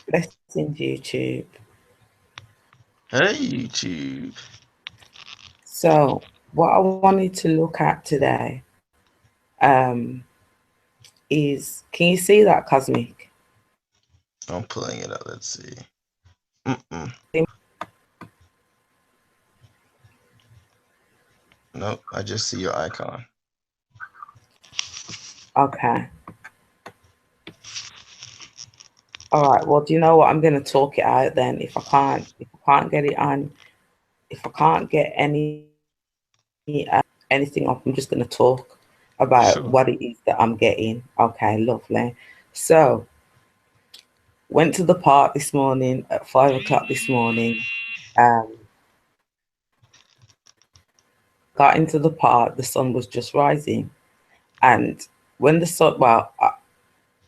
Blessings, YouTube. Hey, YouTube. So, what I wanted to look at today um, is, can you see that cosmic? I'm pulling it up. Let's see. Mm-mm. Nope, I just see your icon. Okay. All right. Well, do you know what? I'm going to talk it out then. If I can't get it on, if I can't get anything up, I'm just going to talk about Sure. what it is that I'm getting. Okay, lovely. So, went to the park this morning at 5 o'clock this morning. Um, got into the park, the sun was just rising. And when the sun, well,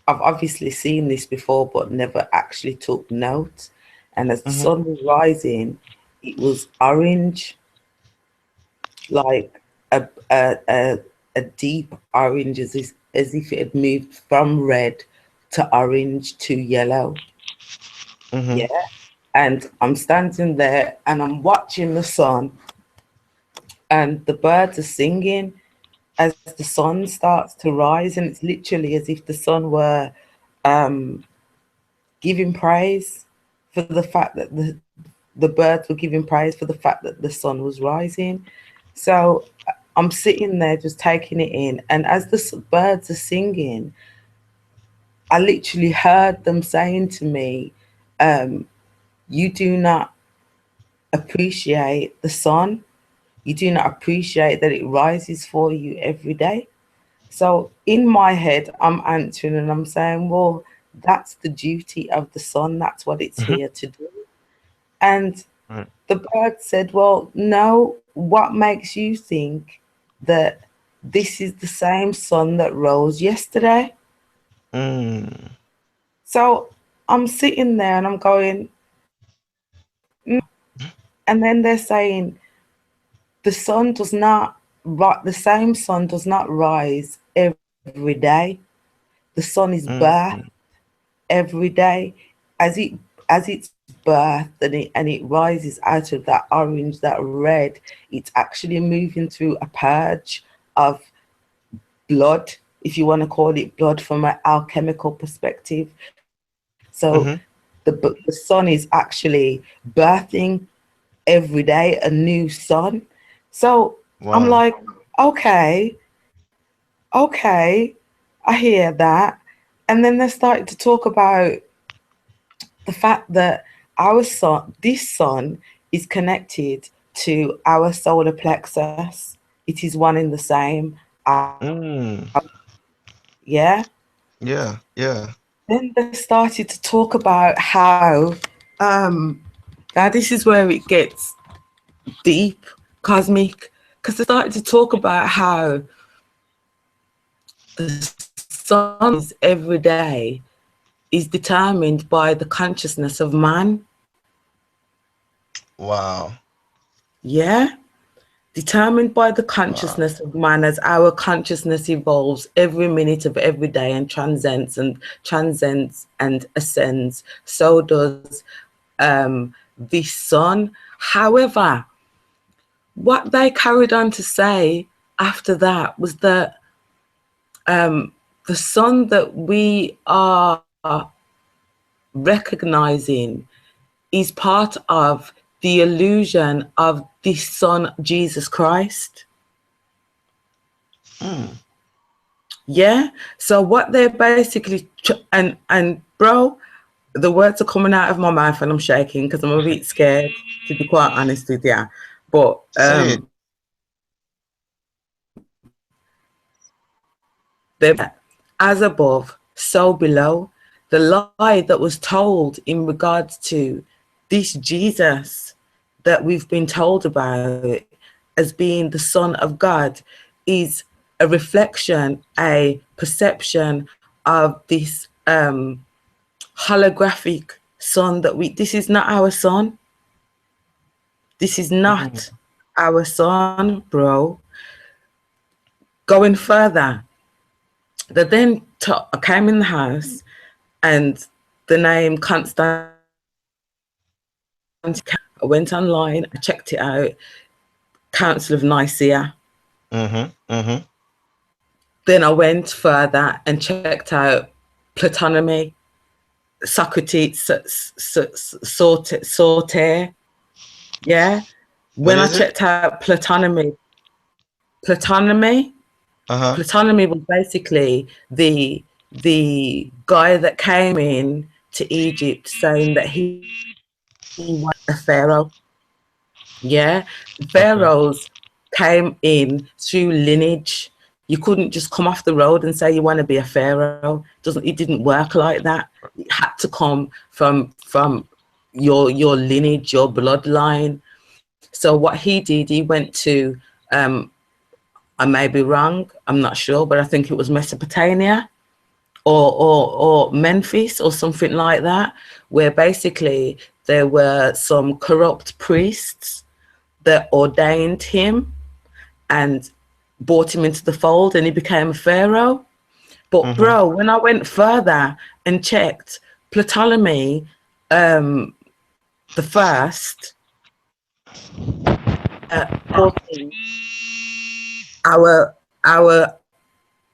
I've obviously seen this before, but never actually took note. And as the Mm-hmm. sun was rising, it was orange, like a deep orange, as if it had moved from red to orange to yellow. Mm-hmm. Yeah. And I'm standing there and I'm watching the sun, and the birds are singing as the sun starts to rise, and it's literally as if the sun were um, giving praise for the fact that the birds were giving praise for the fact that the sun was rising. So I'm sitting there just taking it in, and as the birds are singing, I literally heard them saying to me, "You do not appreciate the sun. You do not appreciate that it rises for you every day." So in my head, I'm answering and I'm saying, well, that's the duty of the sun. That's what it's Mm-hmm. here to do. And Right. the bird said, well, no, what makes you think that this is the same sun that rose yesterday? Mm. So I'm sitting there and I'm going, and then they're saying the sun does not, the same sun does not rise every day. The sun is birthed Mm. every day as it's birthed, and it rises out of that orange, that red. It's actually moving through a purge of blood, if you want to call it blood from an alchemical perspective. So Mm-hmm. the sun is actually birthing every day a new sun. So I'm Wow. like, okay, okay, I hear that. And then they started to talk about the fact that our sun, this sun, is connected to our solar plexus. It is one in the same. Mm. Yeah. Yeah. Yeah. Then they started to talk about how, um, now this is where it gets deep, cosmic, because they started to talk about how the sun every day is determined by the consciousness of man. Wow. Yeah. Determined by the Wow. consciousness of man. As our consciousness evolves every minute of every day and transcends and ascends, so does the sun. However, what they carried on to say after that was that the sun that we are recognizing is part of the illusion of the Son, Jesus Christ. Mm. Yeah. So what they're basically and bro, the words are coming out of my mouth and I'm shaking because I'm a bit scared, to be quite honest with you. But Say it. they're as above, so below. The lie that was told in regards to this Jesus that we've been told about as being the Son of God is a reflection, a perception of this holographic sun that this is not our sun. This is not Mm. our sun, bro. Going further, they then I came in the house and the name Constantine. I went online, I checked it out. Council of Nicaea. Then I went further and checked out Platonymy, Socrates, Sorte. Yeah. What When I is it? checked out Platonymy, Platonymy was basically the guy that came in to Egypt saying that he was a pharaoh. Yeah, Okay. pharaohs came in through lineage. You couldn't just come off the road and say you want to be a pharaoh. It didn't work like that. It had to come from your lineage, your bloodline. So what he did, he went to I may be wrong, I'm not sure, but I think it was Mesopotamia or Memphis or something like that, where basically there were some corrupt priests that ordained him and brought him into the fold, and he became a pharaoh. But bro, when I went further and checked, Ptolemy the first brought in our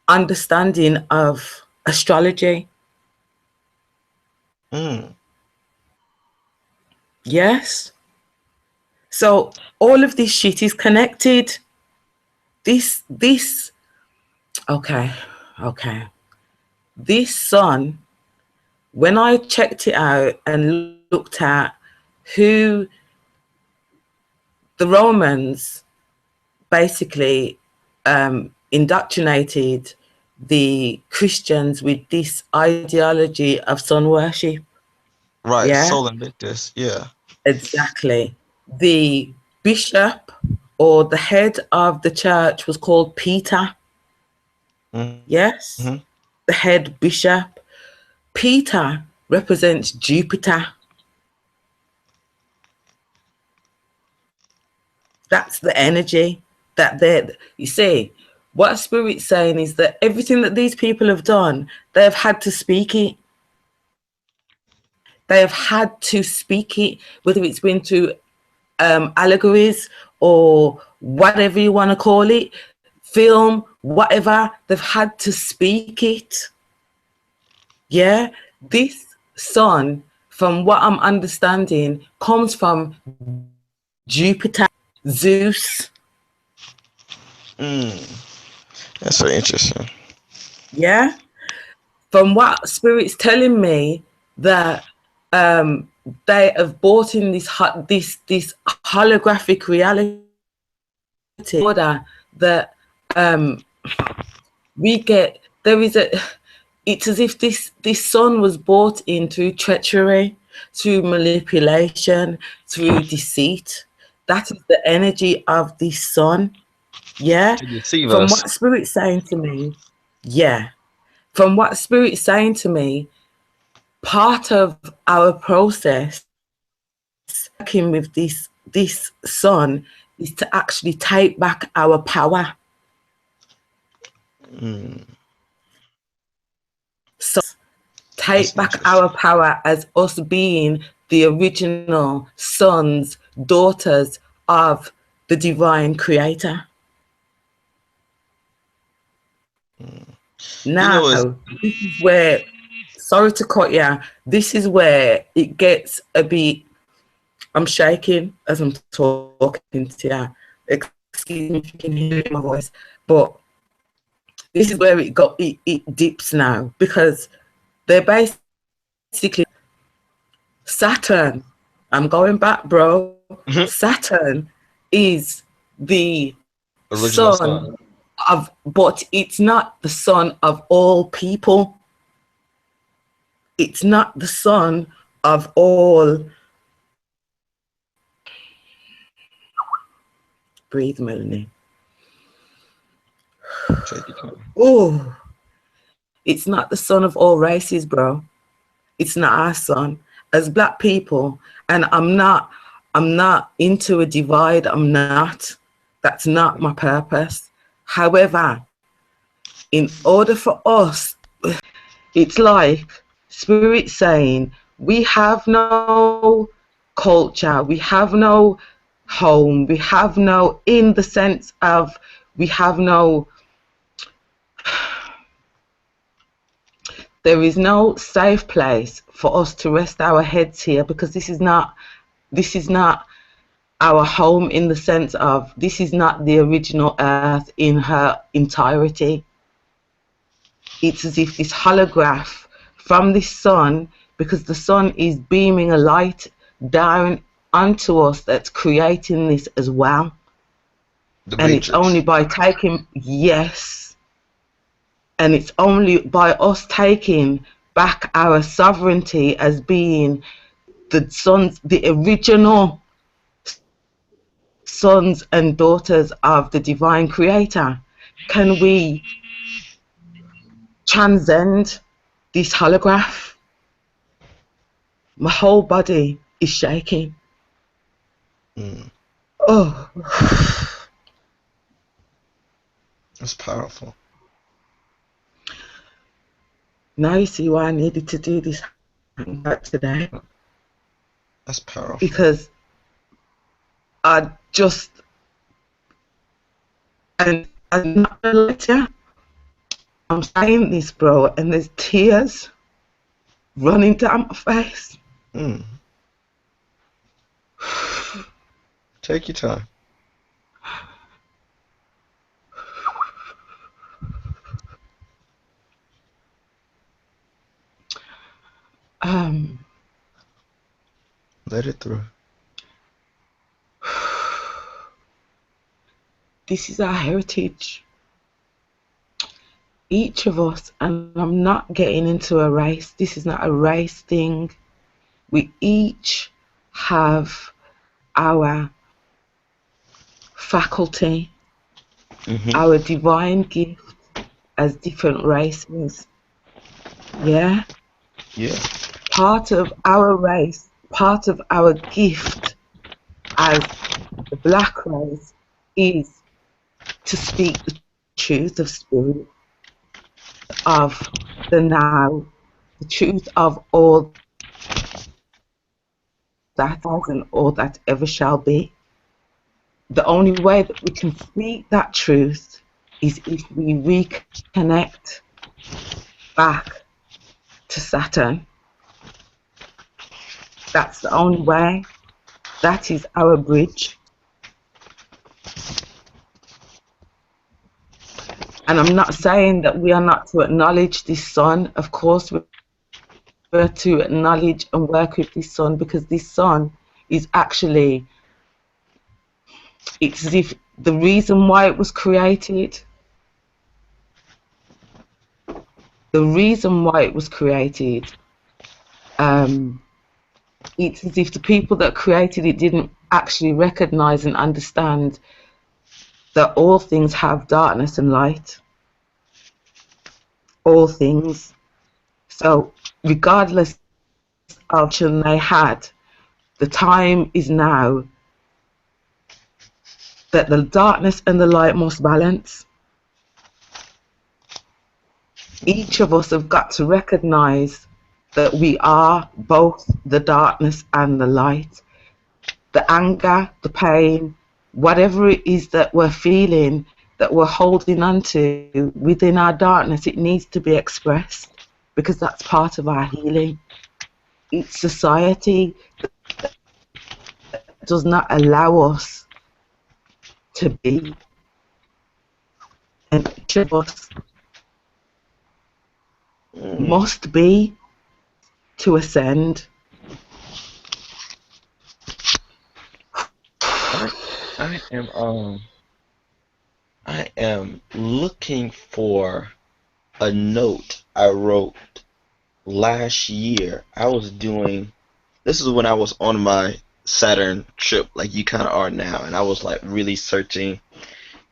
understanding of astrology. Yes. So all of this shit is connected. This okay. This sun, when I checked it out and looked at who the Romans basically indoctrinated the Christians with this ideology of sun worship. Right. Yeah, Sol Invictus. Yeah. exactly. The bishop or the head of the church was called Peter. Yes, the head bishop. Peter represents Jupiter. That's the energy that you see. What Spirit's saying is that everything that these people have done, they have had to speak it. They have had to speak it, whether it's been through allegories or whatever you want to call it, film, whatever, they've had to speak it. Yeah, this sun, from what I'm understanding, comes from Jupiter, Zeus. That's so interesting. Yeah, from what Spirit's telling me, that they have brought in this holographic reality order that we get. There is a. It's as if this sun was brought in through treachery, through manipulation, through deceit. That is the energy of this sun. Yeah. To deceive From us. what Spirit's saying to me, yeah. From what Spirit's saying to me, part of our process working with this sun is to actually take back our power. So take back our power as us being the original sons, daughters of the divine creator. Now, this is where, sorry to cut you, this is where it gets a bit, I'm shaking as I'm talking to you. Excuse me if you can hear my voice, but this is where it dips now, because they're basically Saturn. I'm going back, bro. Saturn is the original sun of, but it's not the sun of all people. It's not the sun of all. Breathe, Melanie. Oh, it's not the sun of all races, bro. It's not our sun as Black people. And I'm not into a divide. I'm not. That's not my purpose. However, in order for us, it's like Spirit saying, we have no culture, we have no home, we have no, in the sense of, we have no, there is no safe place for us to rest our heads here, because this is not our home, in the sense of, this is not the original earth in her entirety. It's as if this holograph from this sun, because the sun is beaming a light down onto us that's creating this as well. The And it's only Matrix. by taking, yes, and it's only by us taking back our sovereignty as being the sons, the original sons and daughters of the divine creator, can we transcend this holograph. My whole body is shaking. Mm, Oh, that's powerful. now you see why I needed to do this hangout today, That's powerful. because I just, and I'm not gonna let you, I'm saying this, bro, and there's tears running down my face. Mm. Take your time. Let it through. This is our heritage. Each of us, and I'm not getting into a race, this is not a race thing. We each have our faculty, our divine gift as different races. Yeah? Yeah. Part of our race, part of our gift as the black race is to speak the truth of spirit, of the now, the truth of all that was and all that ever shall be. The only way that we can speak that truth is if we reconnect back to Saturn. That's the only way. That is our bridge. And I'm not saying that we are not to acknowledge this sun. Of course, we're to acknowledge and work with this sun, because this sun is actually, it's as if the reason why it was created, it's as if the people that created it didn't actually recognize and understand that all things have darkness and light. All things. So regardless of what they had, the time is now that the darkness and the light must balance. Each of us have got to recognize that we are both the darkness and the light. The anger, the pain, whatever it is that we're feeling, that we're holding on to within our darkness, it needs to be expressed, because that's part of our healing. It's society that does not allow us to be, and each of us must be to ascend. I am looking for a note I wrote last year. I was doing, this is when I was on my Saturn trip, like you kind of are now, and I was like really searching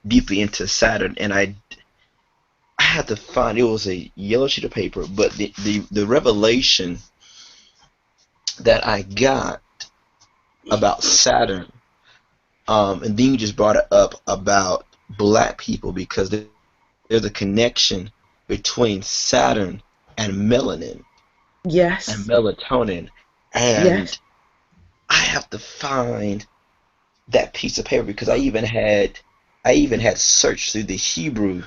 deeply into Saturn, and I had to find, it was a yellow sheet of paper, but the revelation that I got about Saturn, and then you just brought it up about black people, because there's a connection between Saturn and melanin. and Yes. melatonin. Yes. And I have to find that piece of paper because I even had searched through the Hebrew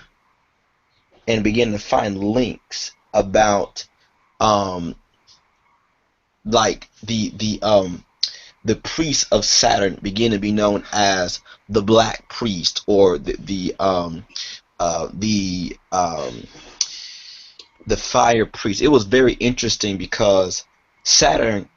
and began to find links about um like the priest of Saturn begin to be known as the Black Priest or the Fire Priest. It was very interesting because Saturn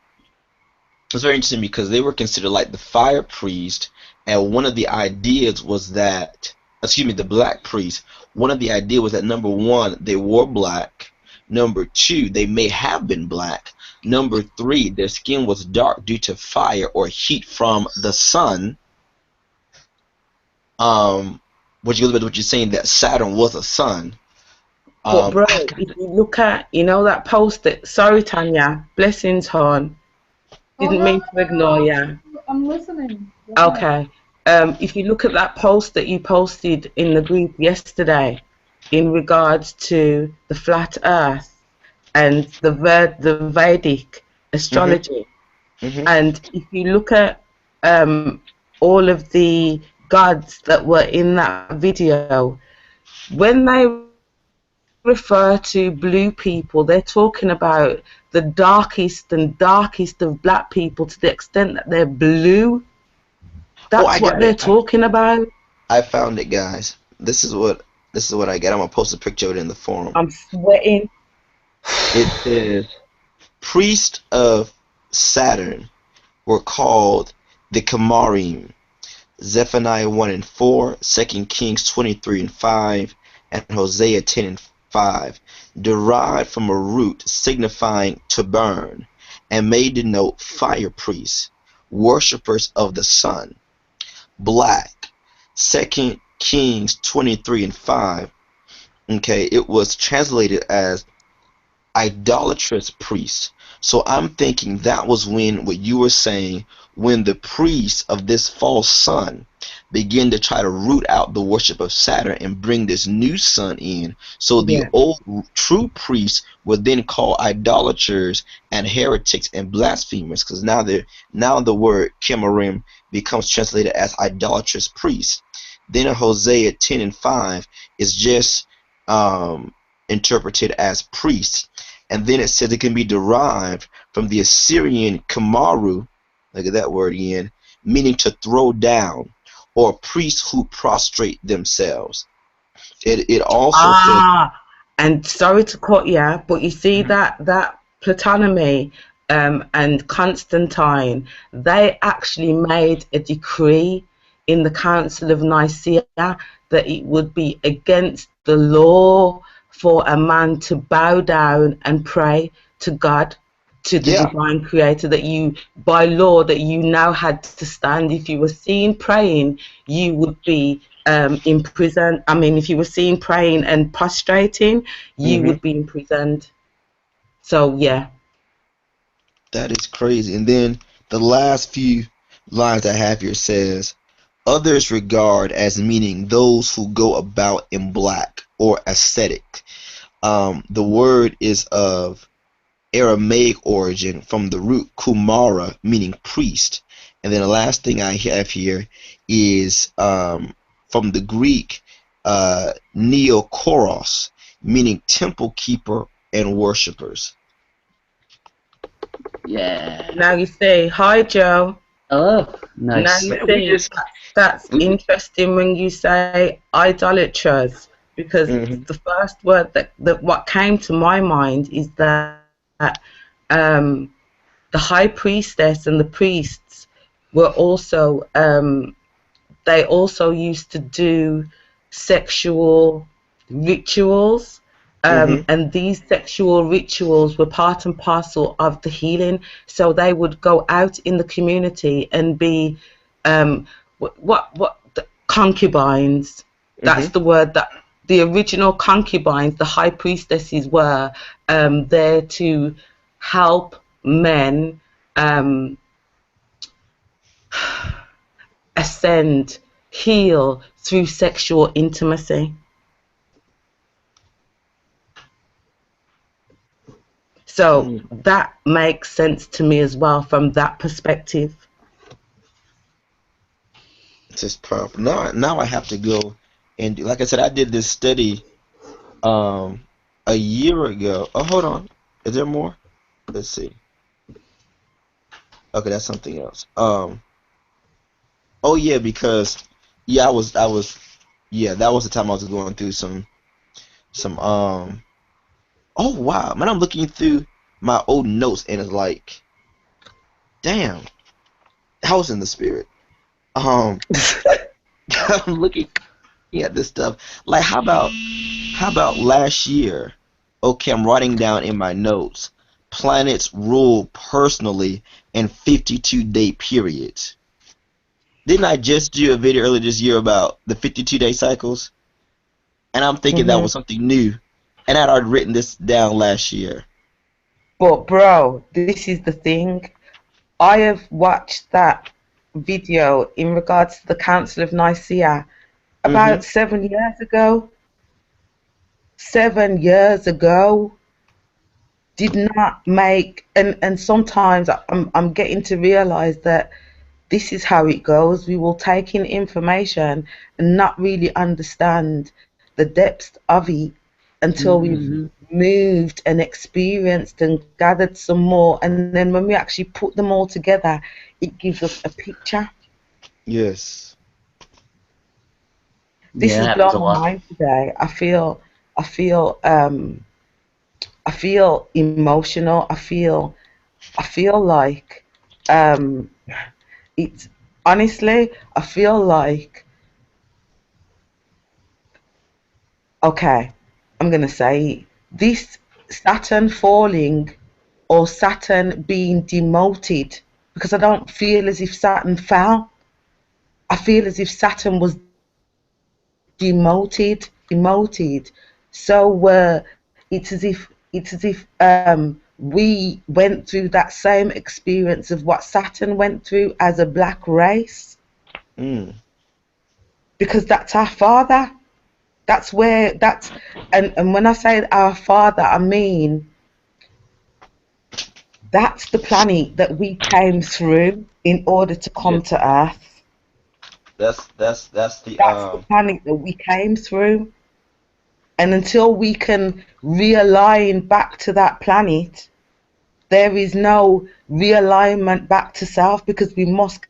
it was very interesting because they were considered like the Fire Priest, and one of the ideas was that, excuse me, the Black Priest. One of the ideas was that number one, they wore black. Number two, they may have been black. Number three, their skin was dark due to fire or heat from the sun. Um, which goes with what you're saying that Saturn was a sun. But bro, I've got if you look at, that post that, sorry Tanya, blessings hon, Oh didn't no, mean no, to no, ignore no. you. I'm listening. Go ahead. Okay. If you look at that post that you posted in the group yesterday in regards to the flat earth and the Vedic mhm astrology, mhm. and if you look at all of the gods that were in that video, when they refer to blue people, they're talking about the darkest of black people to the extent that they're blue. That's Oh, what I they're got it. I, talking about. I found it, guys. This is what I got. I'm gonna post a picture of it in the forum. I'm sweating. It says priests of Saturn were called the Kamarim. Zephaniah 1 and 4, 2 Kings 23 and 5, and Hosea 10 and 5, derived from a root signifying to burn, and may denote fire priests, worshippers of the sun. Black, 2 Kings 23 and 5. Okay, it was translated as idolatrous priest. So I'm thinking that was when what you were saying, when the priests of this false sun begin to try to root out the worship of Saturn and bring this new sun in. So the Yeah, old true priests were then called idolaters and heretics and blasphemers, because now the word Kemorim becomes translated as idolatrous priest. Then in Hosea 10 and 5 is just interpreted as priests, and then it says it can be derived from the Assyrian kamaru, look at that word again, meaning to throw down, or priests who prostrate themselves. It also says, ah, and sorry to cut you, but you see mhm, that Ptolemy and Constantine, they actually made a decree in the Council of Nicaea that it would be against the law for a man to bow down and pray to God, to the yeah, divine creator, that you, by law, that you now had to stand. If you were seen praying, you would be imprisoned. I mean, if you were seen praying and prostrating, you hmm would be imprisoned. So yeah. that is crazy. And then the last few lines I have here says, others regard as meaning those who go about in black or ascetic. The word is of Aramaic origin from the root kumara, meaning priest. And then the last thing I have here is from the Greek neokoros, meaning temple keeper and worshippers. Yeah. Now you say, hi Joe. Oh, Now nice. you Man, we see, just that's we interesting when you say idolaters, because hmm the first word that what came to my mind is that um, the high priestess and the priests were also they also used to do sexual rituals, hmm and these sexual rituals were part and parcel of the healing. So they would go out in the community and be what the concubines. That's hmm the word that the original concubines, the high priestesses, were there to help men um, ascend, heal through sexual intimacy. So Mm. that makes sense to me as well from that perspective. It's just powerful. Now I have to go and like I said, I did this study um a year ago. Oh, hold on. Is there more? Let's see. Okay, that's something else. Oh yeah, because yeah, I was yeah, that was the time I was going through some. Oh wow, man, I'm looking through my old notes and it's like, damn, I was in the spirit. Um, I'm looking at this stuff. Like, how about last year? Okay, I'm writing down in my notes. Planets rule personally in 52-day periods. Didn't I just do a video earlier this year about the 52-day cycles? And I'm thinking that Hmm. was something new. And I'd already written this down last year. But bro, this is the thing. I have watched that video in regards to the Council of Nicaea Mm-hmm. about 7 years ago. 7 years ago. Did not make, and sometimes I'm getting to realize that this is how it goes. We will take in information and not really understand the depth of it until we've Mm-hmm. moved and experienced and gathered some more. And then when we actually put them all together, it gives us a picture. Yes. This Yeah, has it happens a blown my lot. mind today. I feel, I feel emotional. I feel like, um, it's honestly, I feel like, okay, I'm gonna say this Saturn falling or Saturn being demoted, because I don't feel as if Saturn fell. I feel as if Saturn was demoted. So we went through that same experience of what Saturn went through as a black race, Mm. because that's our father. That's where that's and when I say our father, I mean that's the planet that we came through in order to Yeah. come to Earth. That's the That's the planet that we came through. And until we can realign back to that planet, there is no realignment back to self, because we must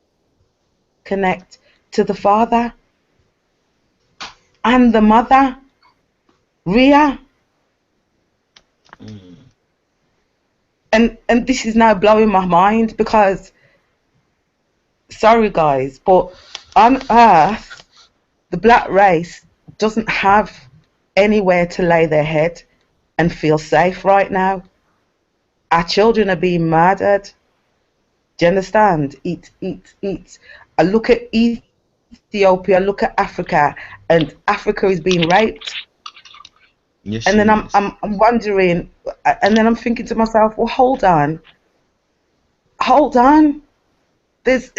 connect to the father and the mother, Ria. mm. And this is now blowing my mind because, sorry guys, but on Earth, the black race doesn't have anywhere to lay their head and feel safe right now. Our children are being murdered. Do you understand? It's. I look at Ethiopia, I look at Africa, and Africa is being raped. Yes, And then she I'm is. I'm I'm wondering, and then I'm thinking to myself, well, hold on. There's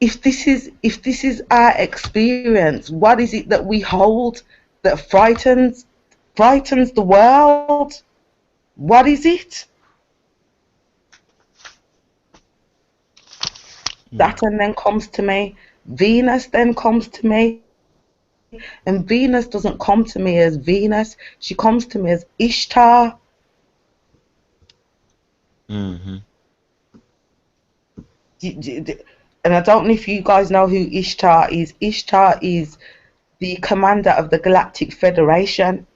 if this is our experience, what is it that we hold that frightens the world? What is it? Mm. Saturn then comes to me, Venus then comes to me, and Venus doesn't come to me as Venus, she comes to me as Ishtar. Mm-hmm. And I don't know if you guys know who Ishtar is. Ishtar is the commander of the Galactic Federation.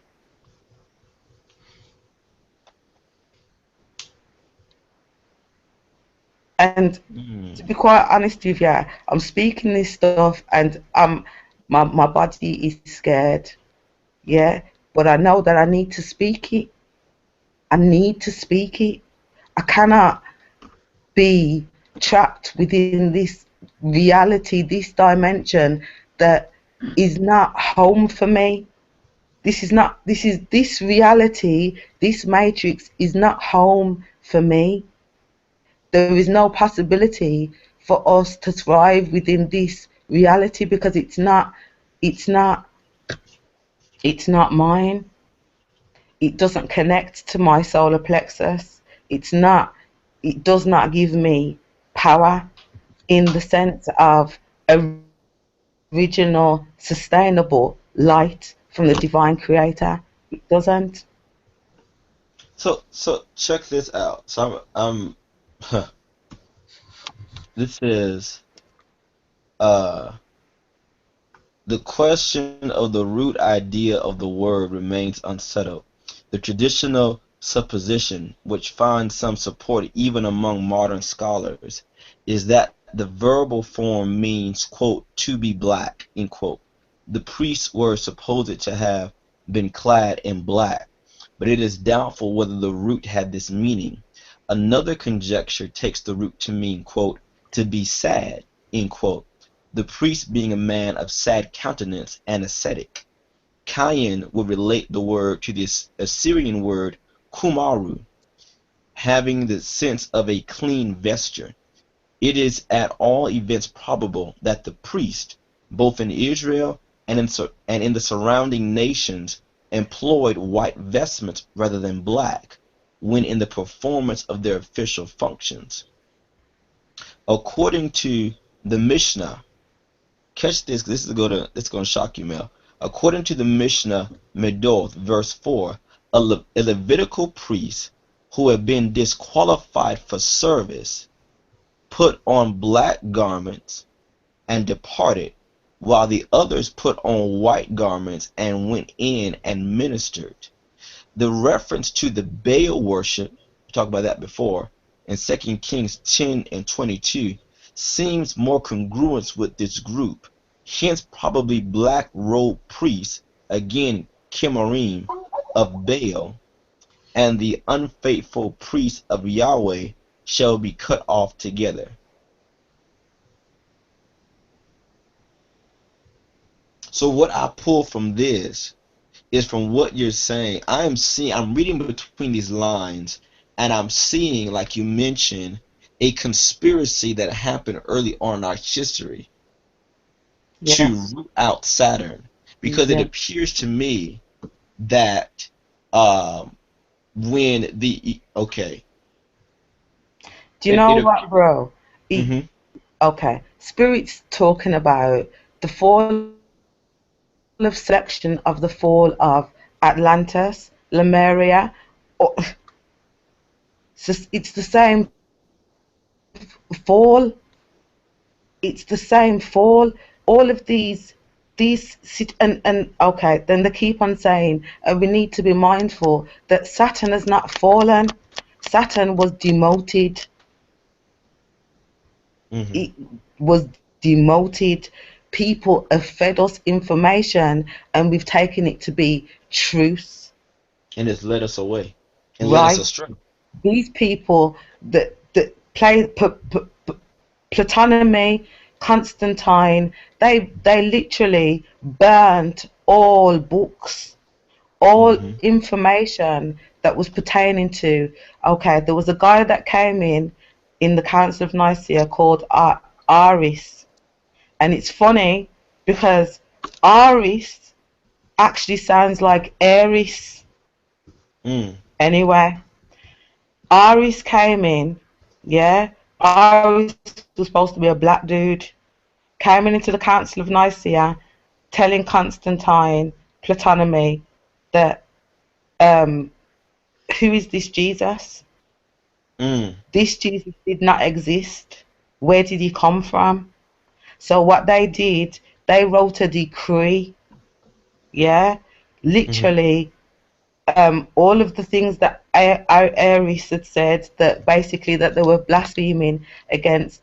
And Mm. to be quite honest with you, I'm speaking this stuff and my body is scared. Yeah. But I know that I need to speak it. I need to speak it. I cannot be trapped within this reality, this dimension that is not home for me. This reality, this matrix is not home for me. There is no possibility for us to thrive within this reality because it's not it's not mine. It doesn't connect to my solar plexus. It's not, it does not give me power in the sense of original, sustainable light from the divine creator. It doesn't. So check this out. I'm this is uh the question of the root idea of the word remains unsettled. The traditional supposition, which finds some support even among modern scholars, is that the verbal form means, quote, to be black, end quote. The priests were supposed to have been clad in black, but it is doubtful whether the root had this meaning. Another conjecture takes the root to mean, quote, to be sad, end quote, the priest being a man of sad countenance and ascetic. Kayan would relate the word to the Assyrian word kumaru, having the sense of a clean vesture. It is at all events probable that the priest, both in Israel and in the surrounding nations, employed white vestments rather than black when in the performance of their official functions. According to the Mishnah, catch this, this is going to shock you, Mel. According to the Mishnah Medoth, verse 4, a Levitical priest who had been disqualified for service put on black garments and departed, while the others put on white garments and went in and ministered. The reference to the Baal worship, we talked about that before, in 2 Kings 10 and 22, seems more congruent with this group. Hence, probably black robed priests, again, Kemorim of Baal, and the unfaithful priests of Yahweh shall be cut off together. So what I pull from this is from what you're saying. I'm reading between these lines, and I'm seeing, like you mentioned, a conspiracy that happened early on in our history to Yes. root out Saturn, because it Yeah. appears to me that um, when the okay, Do you know it what, bro? It, mm-hmm, okay. Spirit's talking about the fall of selection of the fall of Atlantis, Lemuria. Or, it's the same fall. It's the same fall. All of and okay, then they keep on saying, we need to be mindful that Saturn has not fallen. Saturn was demoted. mm-hmm, It was demoted. People have fed us information and we've taken it to be truth, and it's led us away and led us right? astray. These people that play Ptolemy, Constantine, they literally burnt all books, all Mm-hmm, information that was pertaining to. Okay, there was a guy that came in the Council of Nicaea called Aris, and it's funny because Aris actually sounds like Aries. mm, Anyway, Aris came in, yeah. Aris was supposed to be a black dude. Came into the Council of Nicaea, telling Constantine, Ptolemy, that um, who is this Jesus? mm, This Jesus did not exist. Where did he come from? So what they did, they wrote a decree, yeah, mm-hmm, literally all of the things that Aries had said, that basically that they were blaspheming against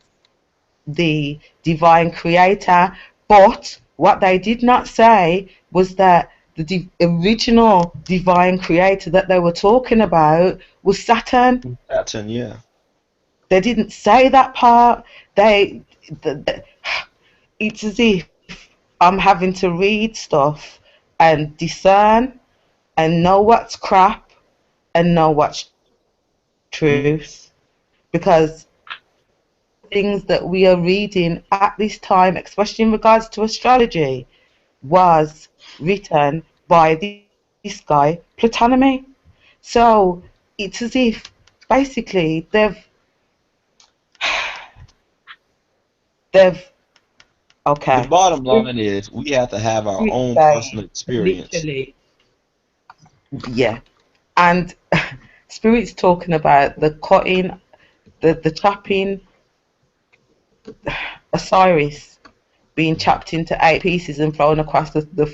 the divine creator. But what they did not say was that the original divine creator that they were talking about was Saturn. Saturn, yeah. They didn't say that part. They, it's as if I'm having to read stuff and discern and know what's crap and know what's truth, because things that we are reading at this time, especially in regards to astrology, was written by these people. this guy Ptolemy. So it's as if basically they've The okay. bottom line is we have to have our Spirit own personal saying experience. literally, yeah, and Spirit's talking about the cutting, the chopping Osiris being chopped into 8 pieces and thrown across the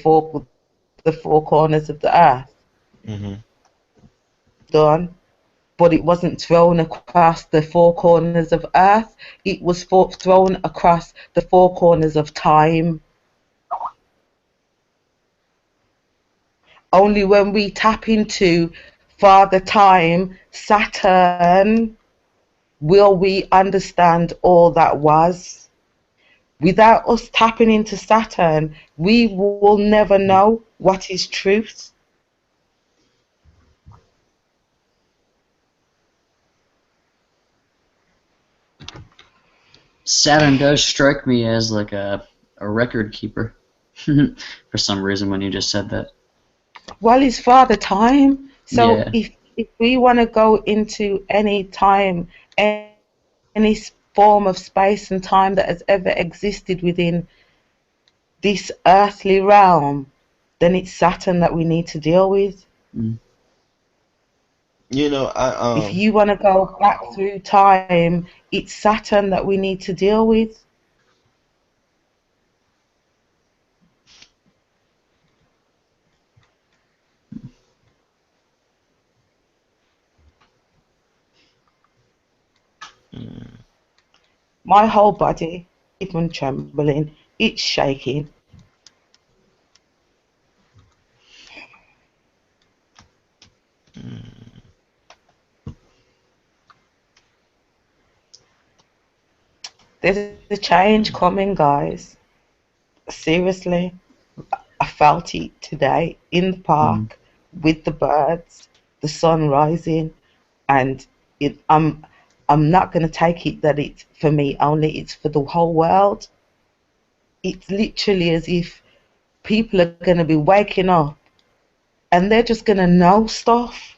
four corners of the earth. Hmm. Done. But it wasn't thrown across the four corners of earth. It was thrown across the four corners of time. Only when we tap into Father Time, Saturn, will we understand all that was. Without us tapping into Saturn, we will never know what is truth. Saturn does strike me as like a record keeper for some reason when you just said that. Well, it's Father Time. So Yeah. if we want to go into any time, any form of space and time that has ever existed within this earthly realm, then it's Saturn that we need to deal with. Mm. You know, If you want to go back through time, it's Saturn that we need to deal with. mm, My whole body, even trembling, it's shaking. mm. There's a change coming, guys. Seriously, I felt it today in the Mm. park with the birds, the sun rising, and I'm not going to take it that it's for me only, it's for the whole world. It's literally as if people are going to be waking up and they're just going to know stuff.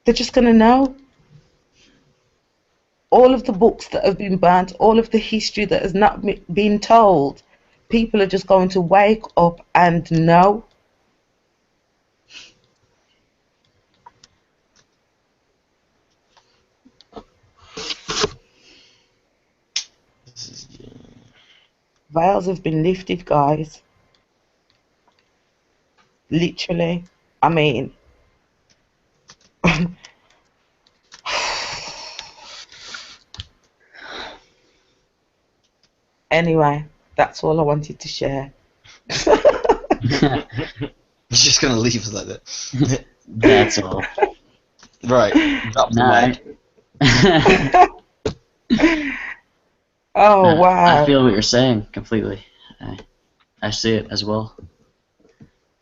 They're just going to know all of the books that have been burnt, all of the history that has not been told. People are just going to wake up and know. This is, yeah. Veils have been lifted, guys. Literally. I mean, anyway, that's all I wanted to share. Just gonna leave us like that. That's all. Right. Drop the Nah, mic. Oh, I wow. feel what you're saying completely. I see it as well.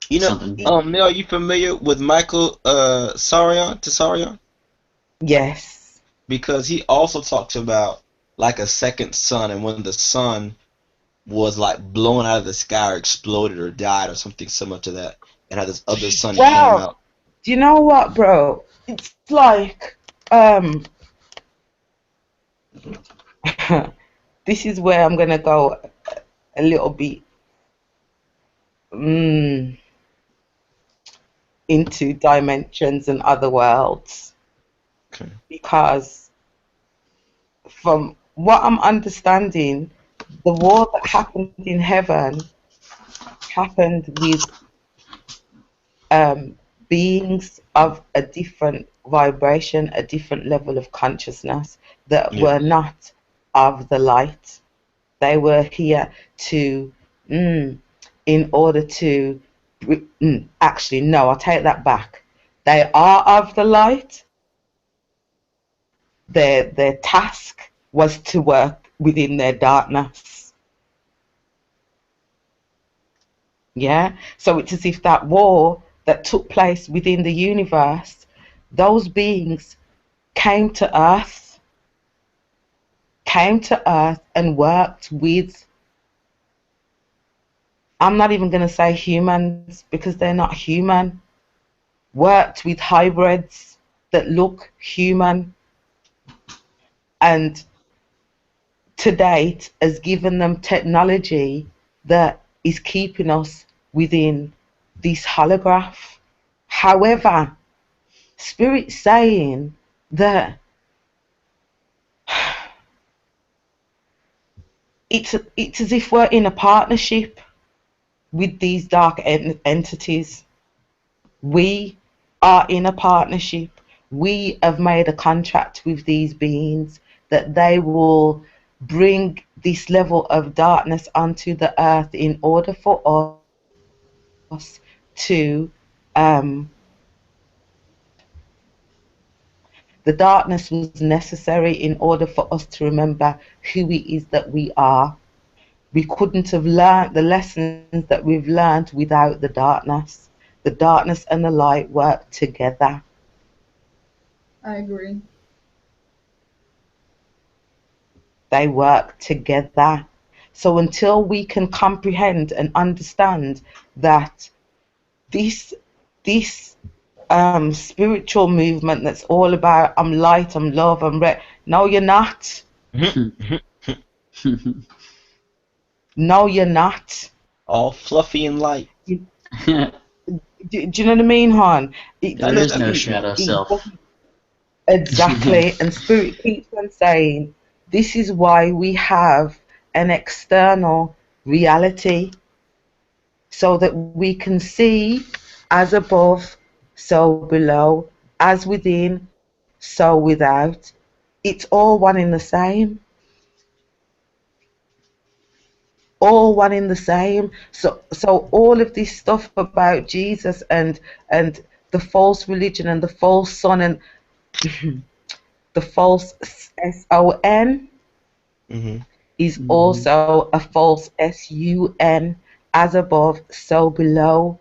You know, Something. Mel, are you familiar with Michael Tsarion? Yes. Because he also talks about like a second sun, and when the sun was like blown out of the sky or exploded or died or something similar to that, and how this other sun came Wow. out. Do you know what, bro? It's like, this is where I'm going to go a little bit into dimensions and other worlds. Okay. Because from what I'm understanding, the war that happened in heaven happened with beings of a different vibration, a different level of consciousness that Yeah. were not of the light. They were here to, in order to, actually, no, I'll take that back. They are of the light. Their task was to work within their darkness. Yeah. So it's as if that war that took place within the universe, those beings came to Earth, and worked with I'm not even going to say humans because they're not human, worked with hybrids that look human, and to date has given them technology that is keeping us within this holograph. However, Spirit's saying that it's as if we're in a partnership with these dark entities. We are in a partnership. We have made a contract with these beings that they will bring this level of darkness onto the earth in order for us to the darkness was necessary in order for us to remember who it is that we are. We couldn't have learned the lessons that we've learned without the darkness. The darkness and the light work together. I agree. They work together. So until we can comprehend and understand that this spiritual movement that's all about I'm light, I'm love, I'm red. No, you're not. No, you're not. All fluffy and light. Do you know what I mean, hon? There is no shadow self. Exactly. And Spirit keeps on saying, this is why we have an external reality, so that we can see as above, so below, as within, so without. It's all one in the same. All one in the same. So all of this stuff about Jesus and the false religion and the false son and the false SON is also a false SUN, as above, so below.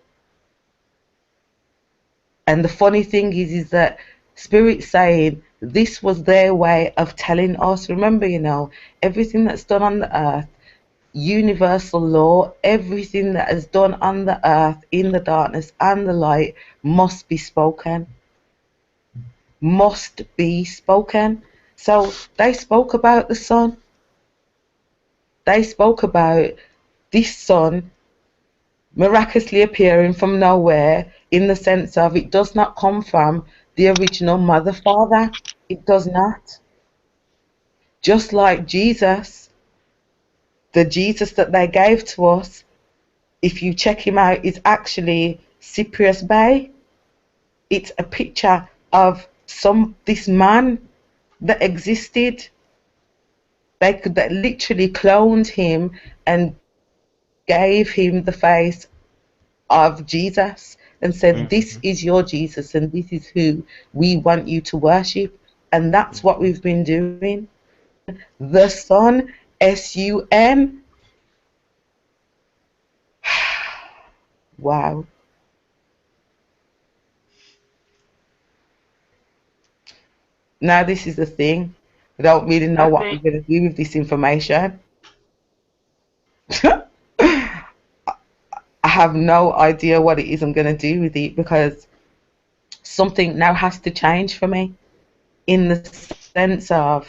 And the funny thing is that Spirit's saying this was their way of telling us. Remember, everything that's done on the earth, universal law, everything that is done on the earth, in the darkness and the light, must be spoken. Must be spoken. So they spoke about the sun. They spoke about this sun miraculously appearing from nowhere, in the sense of it does not come from the original mother father. It does not. Just like Jesus, the Jesus that they gave to us, if you check him out, is actually Cyprus Bay. It's a picture of this man that existed. They literally cloned him and gave him the face of Jesus and said, this is your Jesus and this is who we want you to worship. And that's what we've been doing. The Sun, SUN. Wow. Now this is the thing. I don't really know what I'm going to do with this information. I have no idea what it is I'm going to do with it, because something now has to change for me, in the sense of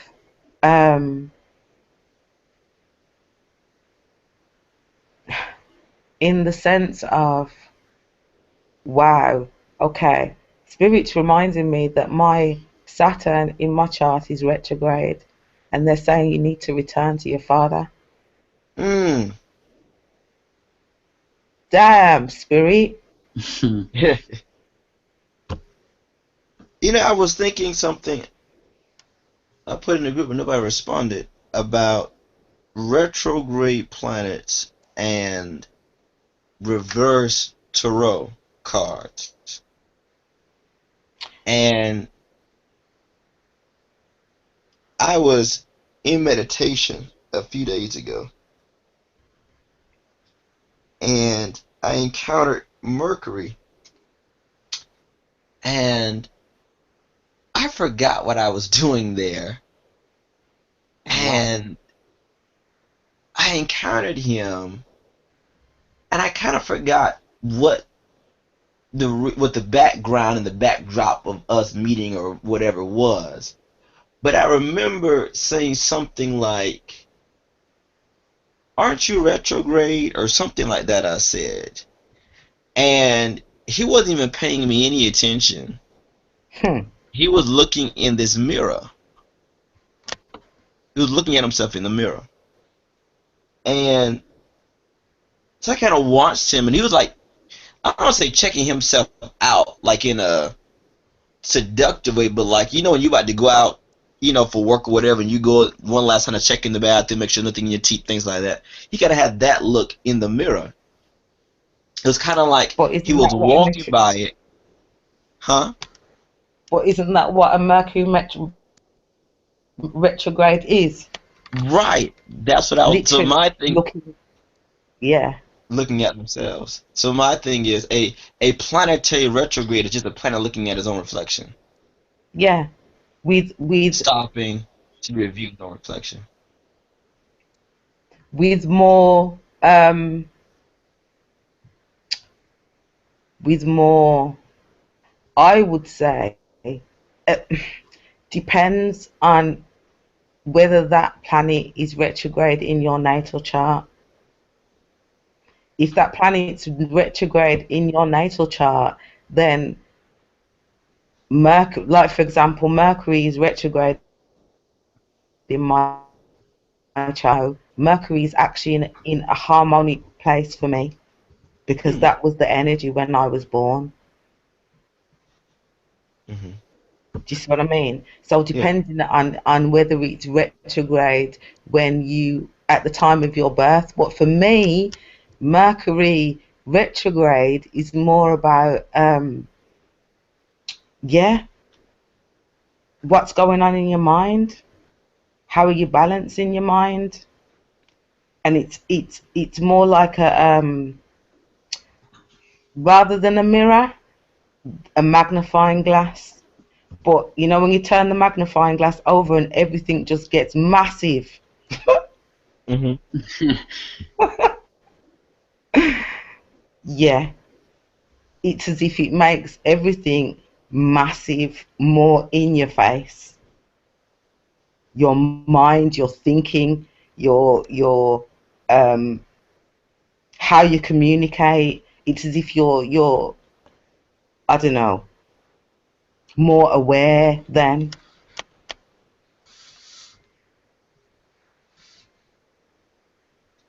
wow, okay, Spirit's reminding me that my Saturn in my chart is retrograde, and they're saying you need to return to your father. Damn, Spirit. I was thinking something. I put in a group but nobody responded about retrograde planets and reverse tarot cards. And I was in meditation a few days ago, and I encountered Mercury, and I forgot what I was doing there, and I encountered him, and I kind of forgot what the background and the backdrop of us meeting or whatever was. But I remember saying something like, "Aren't you retrograde?" or something like that. I said, and he wasn't even paying me any attention. Hmm. He was looking in this mirror. He was looking at himself in the mirror, and so I kind of watched him, and he was like, I don't want to say checking himself out, like in a seductive way, but like, when you about to go out, for work or whatever, and you go one last time to check in the bathroom, make sure nothing in your teeth, things like that. He gotta have that look in the mirror. It was kind of like But he isn't was that what walking by it, huh? But isn't that what a Mercury retrograde is? Right. That's what I was. So Literally my thing, looking. Yeah, looking at themselves. So my thing is a planetary retrograde is just a planet looking at his own reflection, yeah. With stopping to review his own reflection. with more with more. I would say it depends on whether that planet is retrograde in your natal chart. If that planet's retrograde in your natal chart, then Mercury, like for example, Mercury is retrograde in my chart. Mercury is actually in a harmonic place for me because Hmm. that was the energy when I was born. Hmm. Do you see what I mean? So Yeah. depending on whether it's retrograde when you at the time of your birth, but for me, Mercury retrograde is more about yeah, what's going on in your mind, how are you balancing your mind, and it's more like a rather than a mirror, a magnifying glass. But when you turn the magnifying glass over and everything just gets massive. Hmm. Yeah, it's as if it makes everything massive, more in your face. Your mind, your thinking, your um, how you communicate. It's as if you're I don't know, more aware than.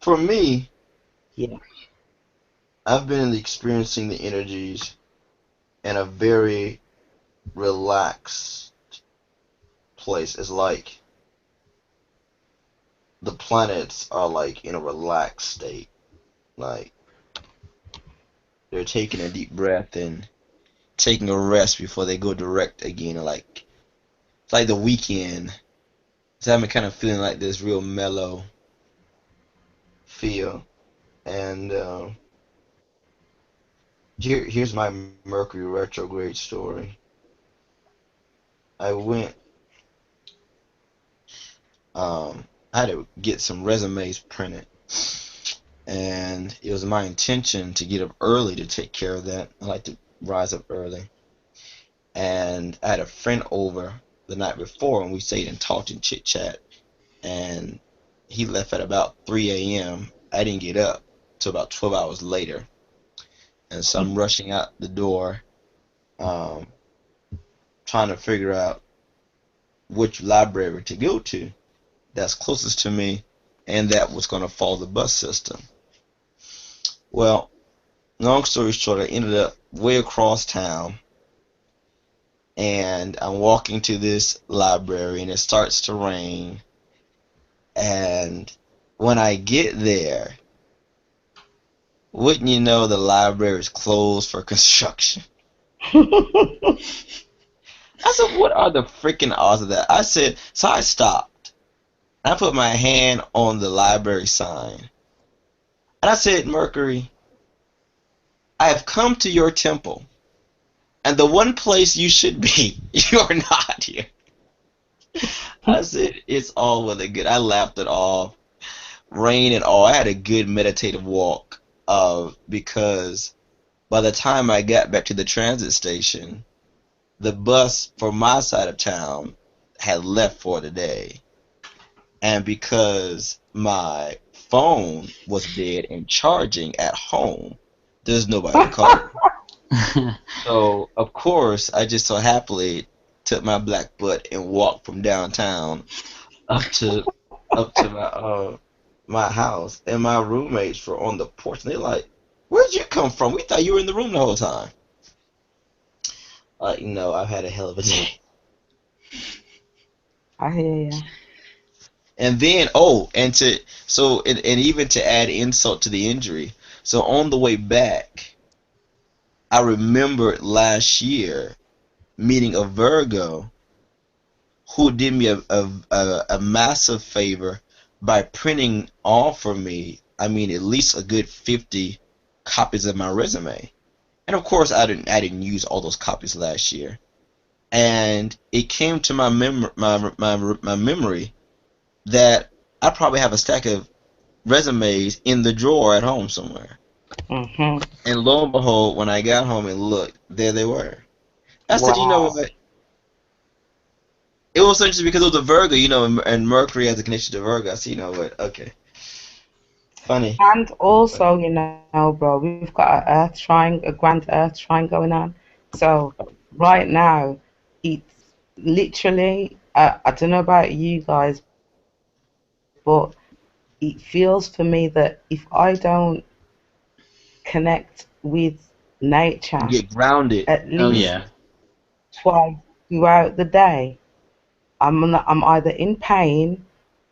For me, Yeah. I've been experiencing the energies in a very relaxed place. It's like the planets are like in a relaxed state. Like they're taking a deep breath and taking a rest before they go direct again. Like it's like the weekend. It's having kind of feeling like this real mellow feel. And here's my Mercury retrograde story. I went, I had to get some resumes printed, and it was my intention to get up early to take care of that. I like to rise up early. And I had a friend over the night before, and we stayed and talked and chit chat. And he left at about 3 a.m. I didn't get up till about 12 hours later, and so I'm rushing out the door, um, trying to figure out which library to go to that's closest to me and that was going to follow the bus system. Well, long story short, I ended up way across town, and I'm walking to this library, and it starts to rain. And when I get there, wouldn't you know, the library is closed for construction. I said, what are the freaking odds of that? I said, so I stopped. I put my hand on the library sign. And I said, Mercury, I have come to your temple. And the one place you should be, you're not here. I said, it's all well and good. I laughed it off. Rain and all. I had a good meditative walk. because by the time I got back to the transit station, the bus for my side of town had left for the day. And because my phone was dead and charging at home, there's nobody to call. So, of course, I just so happily took my black butt and walked from downtown up to my house, and my roommates were on the porch, and they're like, "Where'd you come from? We thought you were in the room the whole time." I've had a hell of a day. I hear you. And then, and even to add insult to the injury, so on the way back, I remembered last year meeting a Virgo who did me a massive favor by printing off for me, I mean, at least a good 50 copies of my resume. And of course, I didn't use all those copies last year. And it came to my memory that I probably have a stack of resumes in the drawer at home somewhere. Mm-hmm. And lo and behold, when I got home and looked, there they were. I said, you know Wow. what? It was interesting because it was a Virgo, and Mercury has a connection to Virgo. I said, you know what? Okay. Funny. And also, bro, we've got a grand Earth trine going on. So right now, it's literally, I don't know about you guys, but it feels for me that if I don't connect with nature Get grounded. at Oh least yeah. twice throughout the day, I'm either in pain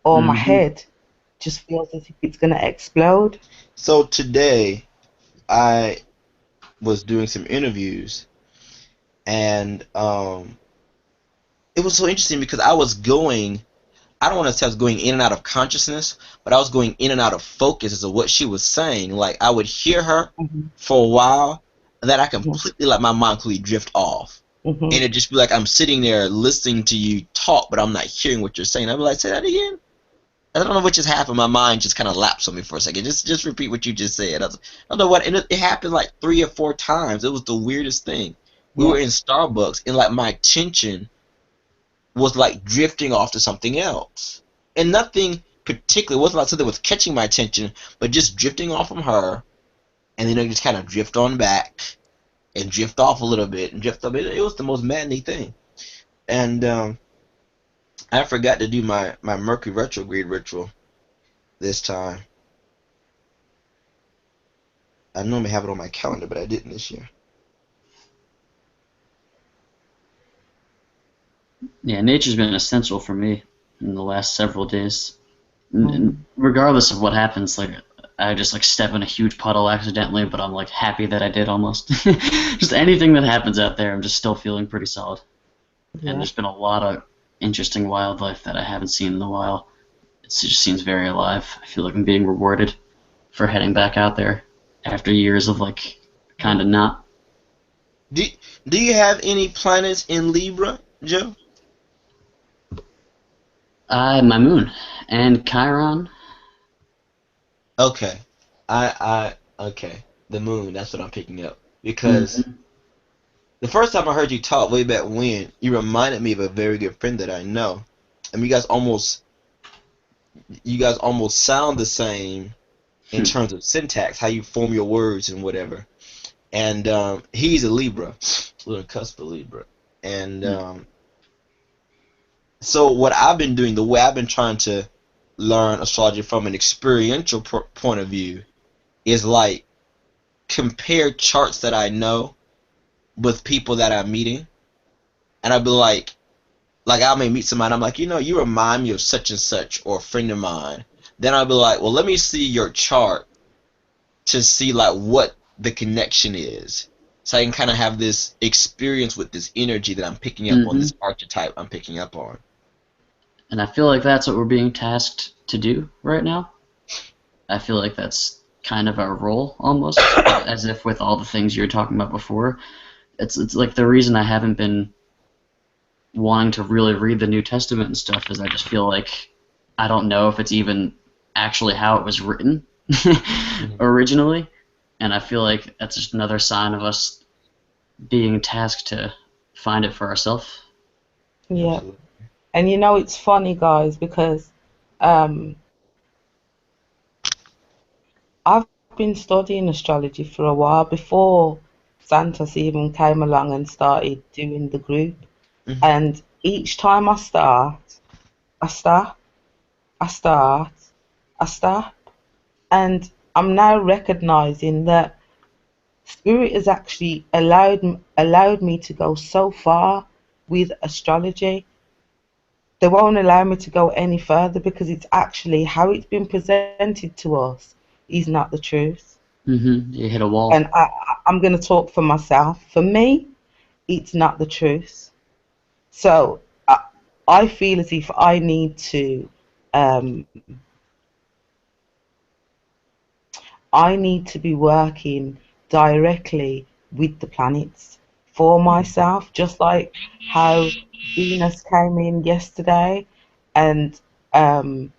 or my Hmm. head just feels as if it's gonna explode. So today, I was doing some interviews, and it was so interesting because I don't want to say I was going in and out of consciousness, but I was going in and out of focus as to what she was saying. Like, I would hear her Mm-hmm. for a while, and then I completely let my mind completely drift off. Mm-hmm. And it just be like I'm sitting there listening to you talk, but I'm not hearing what you're saying. I'd be like, say that again. I don't know what just happened. My mind just kind of lapsed on me for a second. Just repeat what you just said. I don't know what. And it happened like 3 or 4 times. It was the weirdest thing. We Yeah. were in Starbucks, and like my attention was like drifting off to something else, and nothing particular. It wasn't like something was catching my attention, but just drifting off from her, and then it just kind of drift on back and drift off a little bit and drift up. It was the most maddening thing, and I forgot to do my Mercury retrograde ritual this time. I normally have it on my calendar, but I didn't this year. Yeah, nature's been essential for me in the last several days. And Mm. regardless of what happens, like I just like step in a huge puddle accidentally, but I'm like happy that I did almost. Just anything that happens out there, I'm just still feeling pretty solid. And Yeah. there's been a lot of interesting wildlife that I haven't seen in a while. It just seems very alive. I feel like I'm being rewarded for heading back out there after years of like kind of not. Do Do you have any planets in Libra, Joe? My moon and Chiron. Okay, okay. The moon. That's what I'm picking up because Hmm. the first time I heard you talk way back when, you reminded me of a very good friend that I know. And you guys almost sound the same in terms of syntax, how you form your words and whatever. And he's a Libra, a little cusp of Libra. And so what I've been doing, the way I've been trying to learn astrology from an experiential point of view, is like compare charts that I know with people that I'm meeting, and I'll be like I may meet somebody, I'm like, you remind me of such and such, or a friend of mine. Then I'll be like, well, let me see your chart to see like what the connection is, so I can kind of have this experience with this energy that I'm picking up on, Hmm. this archetype I'm picking up on. And I feel like that's what we're being tasked to do right now. I feel like that's kind of our role almost, as if with all the things you were talking about before. It's like the reason I haven't been wanting to really read the New Testament and stuff is I just feel like I don't know if it's even actually how it was written Mhm. originally. And I feel like that's just another sign of us being tasked to find it for ourselves. Yeah. Absolutely. And it's funny, guys, because um, I've been studying astrology for a while before Santos even came along and started doing the group. Hmm. And each time I start, I start, I stop. And I'm now recognizing that Spirit has actually allowed me to go so far with astrology. They won't allow me to go any further because it's actually how it's been presented to us is not the truth. You hit a wall. And I'm going to talk for myself. For me, it's not the truth. So I feel as if um, I need to be working directly with the planets for myself, just like how Venus came in yesterday, and um,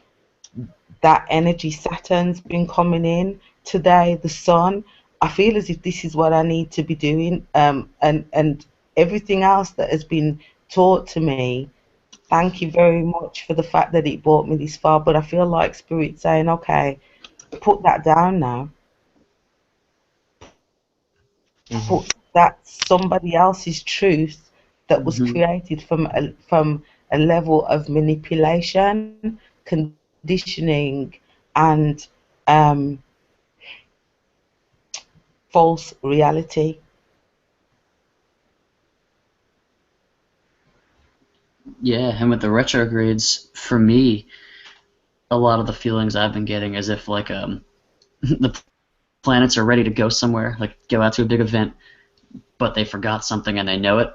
that energy Saturn's been coming in today, the Sun. I feel as if this is what I need to be doing, and everything else that has been taught to me. Thank you very much for the fact that it brought me this far, but I feel like Spirit saying, okay, put that down now. Hmm. Put that somebody else's truth that was Hmm created from a level of manipulation, conditioning, and um, false reality. Yeah, and with the retrogrades, for me, a lot of the feelings I've been getting as if like the planets are ready to go somewhere, like go out to a big event, but they forgot something and they know it.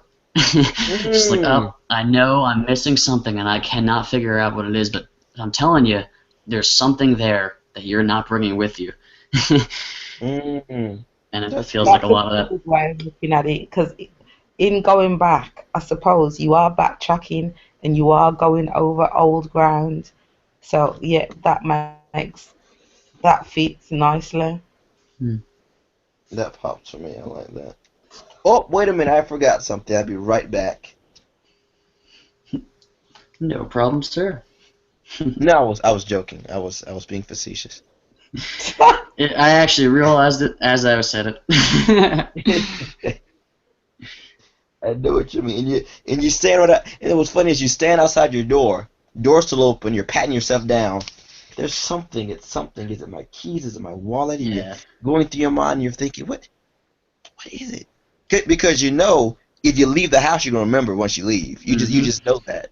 Just like, Mm. oh, I know I'm missing something and I cannot figure out what it is, but I'm telling you, there's something there that you're not bringing with you. Mm. And it That's feels like good. a That's a lot of that. good way of looking at it because in going back, I suppose you are backtracking and you are going over old ground. So yeah, that fits nicely. Hmm. That pops for me. I like that. Oh, wait a minute. I forgot something. I'll be right back. No problem, sir. No, I was joking. I was being facetious. I actually realized it as I said it. I know what you mean. And you stand right out, and what's funny is you stand outside your door, door's still open, you're patting yourself down. There's something, it's something. Is it my keys? Is it my wallet? And you're Yeah. going through your mind and you're thinking, what is it? Because you know if you leave the house you're gonna remember once you leave. You just know that.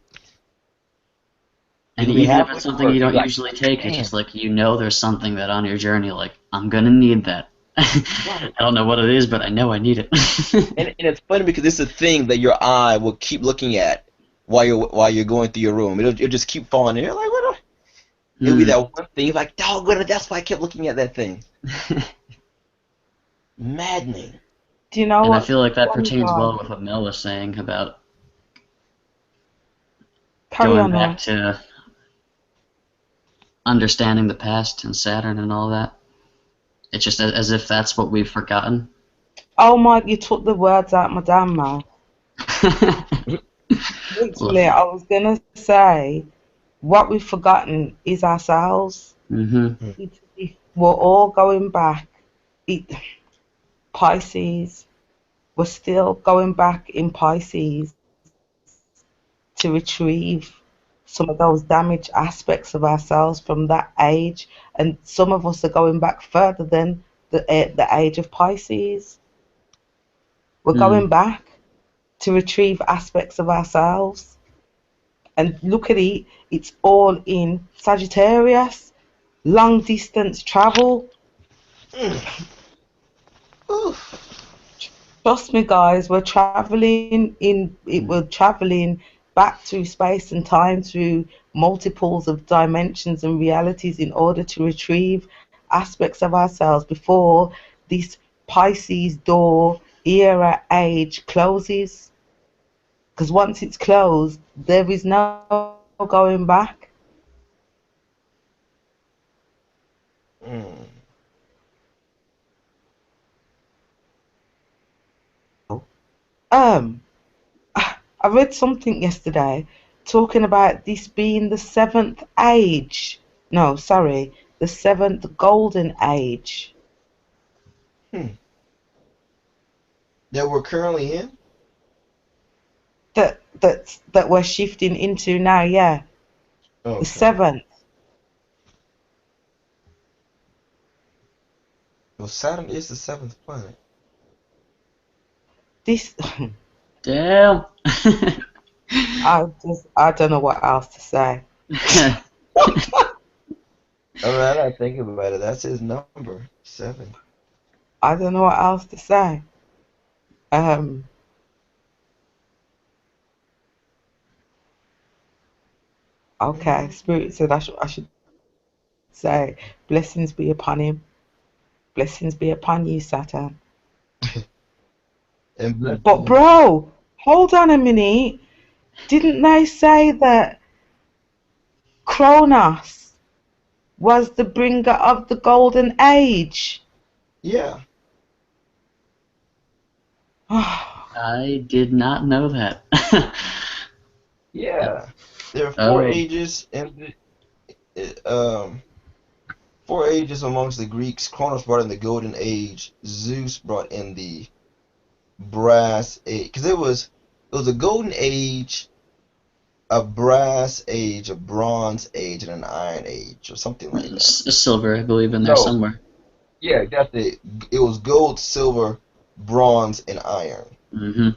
You And can be even if halfway it's to something you work, you're don't like, usually take, it's man, just like you know there's something that on your journey, like, I'm gonna need that. I right. don't know what it is, but I know I need it. And it's funny because it's a thing that your eye will keep looking at while you're going through your room. It'll just keep falling in. You're like, what? It'll be Hmm. that one thing. You're like, doggone it, that's why I kept looking at that thing. Maddening. Do you know And I what's feel like that funny, pertains guys? well with what Mel was saying about Carry going on, back Ron. to understanding the past and Saturn and all that. It's just as if that's what we've forgotten. Oh my, you took the words out my damn mouth. Literally, Lovely. I was gonna say what we've forgotten is ourselves. Hmm We're all going back. It, Pisces, we're still going back in Pisces to retrieve some of those damaged aspects of ourselves from that age, and some of us are going back further than the age of Pisces. We're Mm. going back to retrieve aspects of ourselves. And look at it, it's all in Sagittarius, long distance travel. Oof. Trust me, guys, we're traveling back through space and time through multiples of dimensions and realities in order to retrieve aspects of ourselves before this Pisces door era age closes. Because once it's closed, there is no going back. Mm. Um, I read something yesterday talking about this being the seventh age. No, sorry, the seventh golden age. Hmm. That we're currently in? That we're shifting into now. Yeah, the Okay. seventh. Well, Saturn is the seventh planet. This Damn. I don't know what else to say. I mean, I gotta think about it. That's his number, 7. I don't know what else to say. Um, okay, Spirit said I should say blessings be upon him. Blessings be upon you, Saturn. And But blessings. bro, hold on a minute. Didn't they say that Kronos was the bringer of the golden age? Yeah. I did not know that. Yeah. There are four Oh, ages in the 4 ages amongst the Greeks. Kronos brought in the golden age. Zeus brought in the brass age. Because it was a golden age, a brass age, a bronze age, and an iron age, or something like that. silver, I believe, in there No, somewhere. yeah, that's it. It was gold, silver, bronze, and iron. Hmm.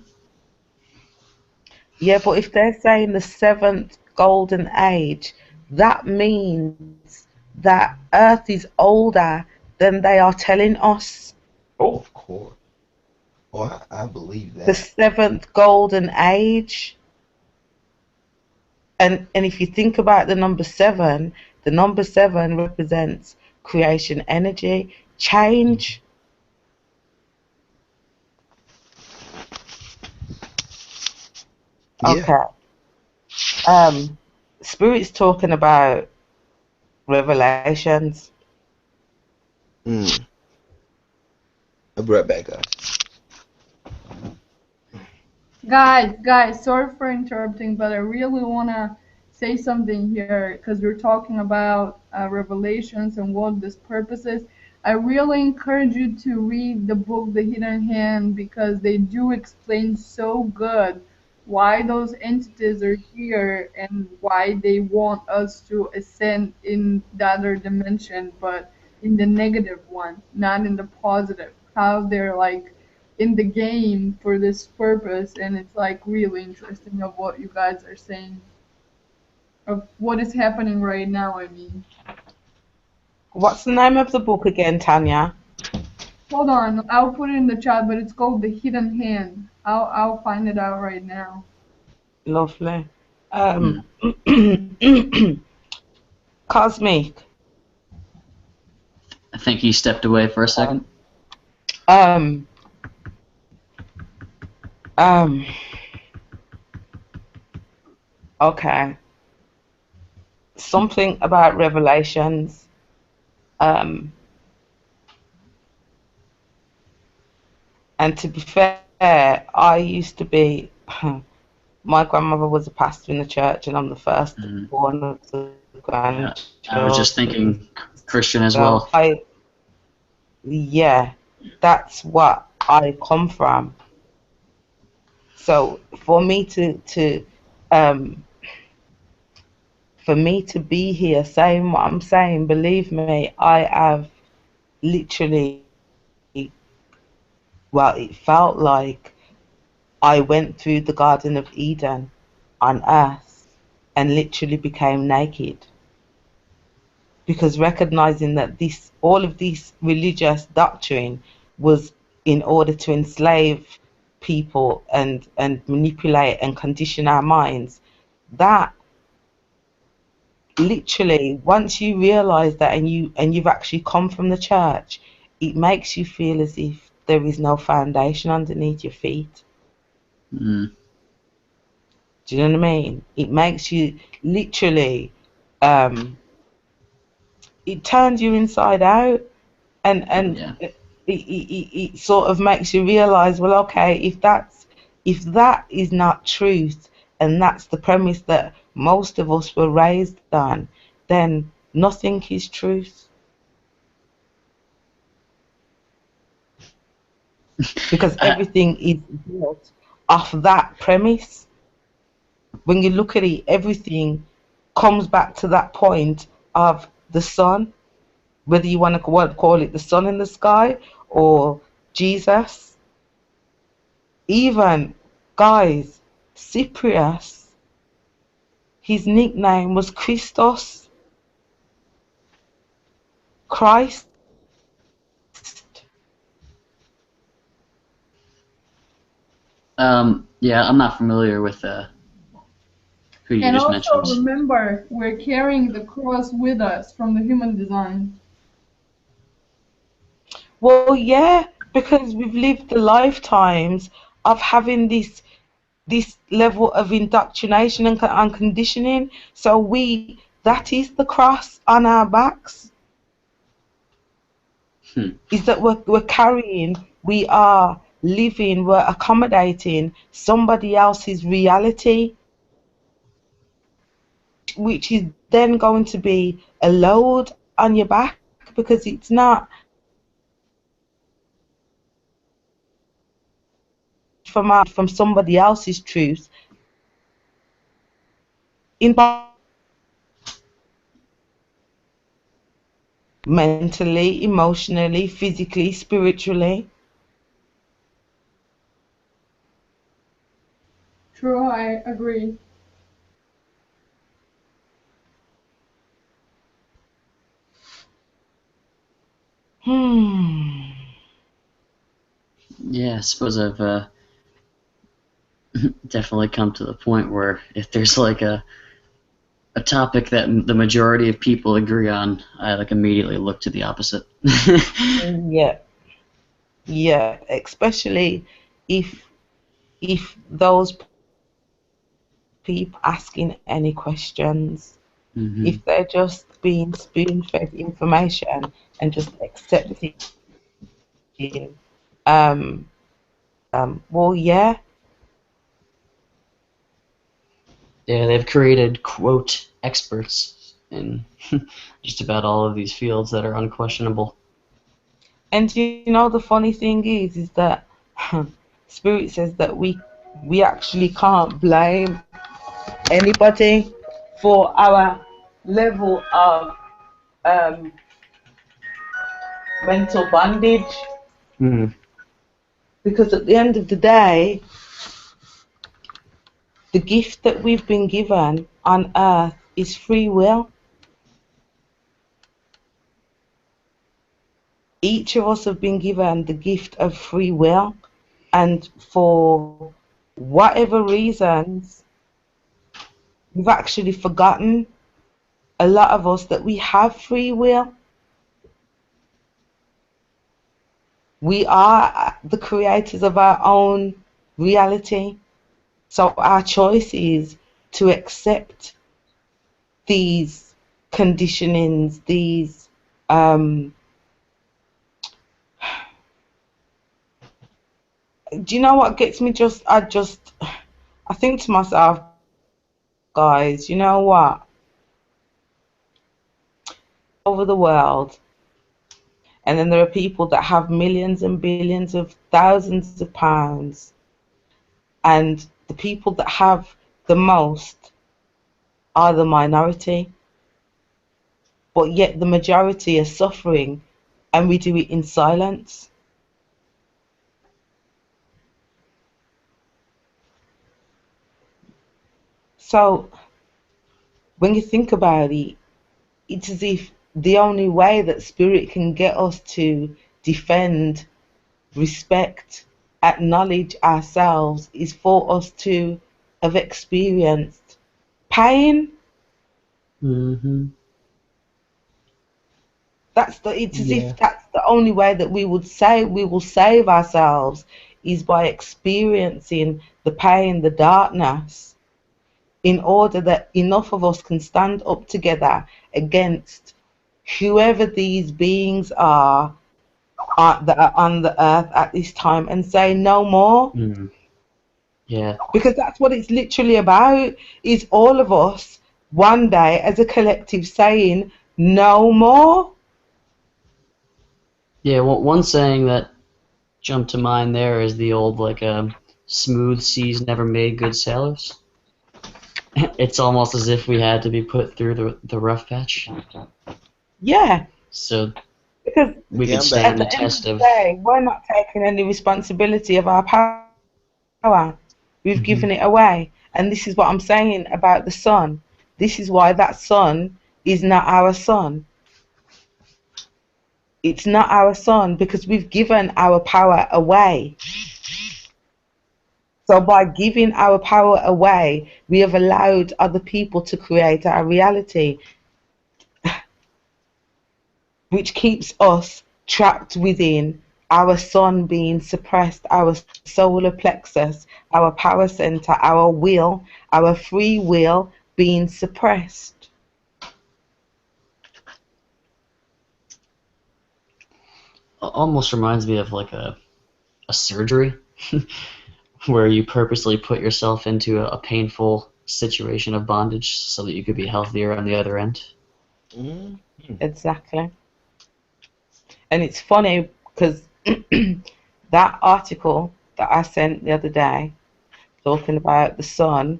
Yeah, but if they're saying the seventh golden age, that means that Earth is older than they are telling us. Oh, of course. Oh, I believe The that. seventh golden age. And if you think about the number seven represents creation energy, change. Yeah. Okay. Spirit's talking about revelations. Mm. I'll be right back, guys. Guys, sorry for interrupting, but I really want to say something here because we're talking about revelations and what this purpose is. I really encourage you to read the book The Hidden Hand because they do explain so good why those entities are here and why they want us to ascend in the other dimension, but in the negative one, not in the positive. How they're like in the game for this purpose, and it's like really interesting of what you guys are saying of what is happening right now. I mean, What's the name of the book again, Tanya? hold on, I'll put it in the chat, but it's called The Hidden Hand. I'll find it out right now. Lovely. Hmm. Cosmic. I think he stepped away for a second. Um, um, okay. Something about revelations. Um, and to be fair, I used to be. My grandmother was a pastor in the church, and I'm the first Mm. born of the Yeah, I was just grandchildren. thinking Christian as So well. yeah, that's what I come from. So um, for me to be here saying what I'm saying, believe me, I have literally, well, it felt like I went through the Garden of Eden on earth and literally became naked. Because recognizing that all of this religious doctrine was in order to enslave people and manipulate and condition our minds, that literally, once you realize that and you've actually come from the church, it makes you feel as if there is no foundation underneath your feet. Mm. Do you know what I mean? It makes you literally, um it turns you inside out, and Yeah. it sort of makes you realize, well, okay, if that is not truth, and that's the premise that most of us were raised on, then nothing is truth. Because I, everything is built off that premise. When you look at it, everything comes back to that point of the sun, whether you want to call it the sun in the sky or Jesus. Even, guys, Cyprius, his nickname was Christos, Christ. yeah, I'm not familiar with who you And just also mentioned. remember, we're carrying the cross with us from the human design. Well, yeah, because we've lived the lifetimes of having this level of indoctrination and conditioning. So that is the cross on our backs. Hmm. Is that we're carrying, we are living, we're accommodating somebody else's reality, which is then going to be a load on your back because it's not from somebody else's truth. In mentally, emotionally, physically, spiritually. True, I agree. Hmm. Yeah, I suppose I've definitely come to the point where if there's like a topic that the majority of people agree on, I like immediately look to the opposite. Yeah, yeah. Especially if those people asking any questions, Hmm. if they're just being spoon-fed information and just accepting, um, well, yeah, Yeah, they've created quote experts in just about all of these fields that are unquestionable. and the funny thing is that Spirit says that we actually can't blame anybody for our level of um, mental bondage, Mm. because at the end of the day, the gift that we've been given on earth is free will. Each of us have been given the gift of free will, and for whatever reasons, we've actually forgotten, a lot of us, that we have free will. We are the creators of our own reality. So our choice is to accept these conditionings, these do you know what gets me? I think to myself, guys, you know what? Over the world, and then there are people that have millions and billions of thousands of pounds, and the people that have the most are the minority, but yet the majority are suffering, and we do it in silence. So when you think about it, it's as if the only way that spirit can get us to defend, respect, acknowledge ourselves is for us to have experienced pain. Hmm. It's as Yeah. if that's the only way that we will save ourselves, is by experiencing the pain, the darkness, in order that enough of us can stand up together against whoever these beings are that are on the earth at this time, and say no more. Mm. Yeah. Because that's what it's literally about, is all of us one day as a collective saying no more. Yeah, one saying that jumped to mind there is the old like smooth seas never made good sailors. It's almost as if we had to be put through the rough patch, Yeah, so because we Yeah, could I'm back. at stand the the end of test the of. day, we're not taking any responsibility of our power. We've Mhm. given it away. And this is what I'm saying about the sun. This is why that sun is not our sun. It's not our sun because we've given our power away. So by giving our power away, we have allowed other people to create our reality, which keeps us trapped within our sun being suppressed, our solar plexus, our power center, our will, our free will being suppressed. Almost reminds me of like a surgery where you purposely put yourself into a painful situation of bondage so that you could be healthier on the other end. Mm. Exactly. And it's funny because that article that I sent the other day talking about the sun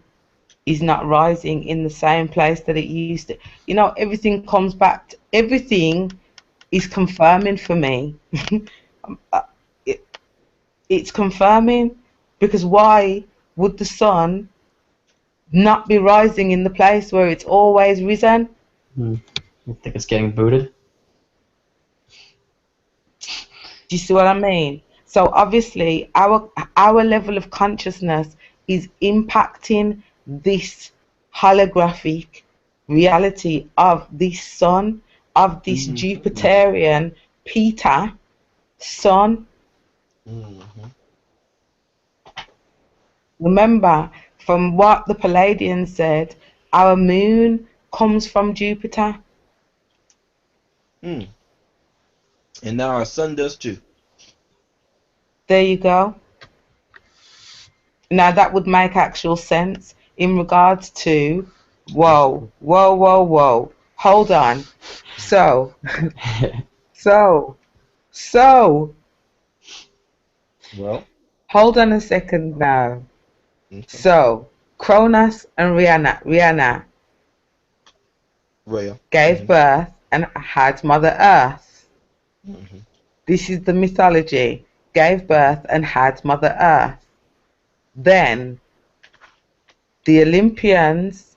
is not rising in the same place that it used to. You know, everything comes back to, everything is confirming for me. it, it's confirming because why would the sun not be rising in the place where it's always risen? I think it's getting booted. Do you see what I mean? So obviously our level of consciousness is impacting this holographic reality of this sun, of this Mm-hmm. Jupiterian Peter sun. Mm-hmm. Remember, from what the Palladians said, our moon comes from Jupiter. Mm. And now our sun does too. There you go. Now that would make actual sense in regards to, Yes, it whoa, would. whoa, whoa, whoa. Hold on. So, so, so, Well, hold on a second now. okay. So, Cronus and Rihanna Rhea. gave Mm-hmm. birth and had Mother Earth. Mm-hmm. This is the mythology. Gave birth and had Mother Earth. Then the Olympians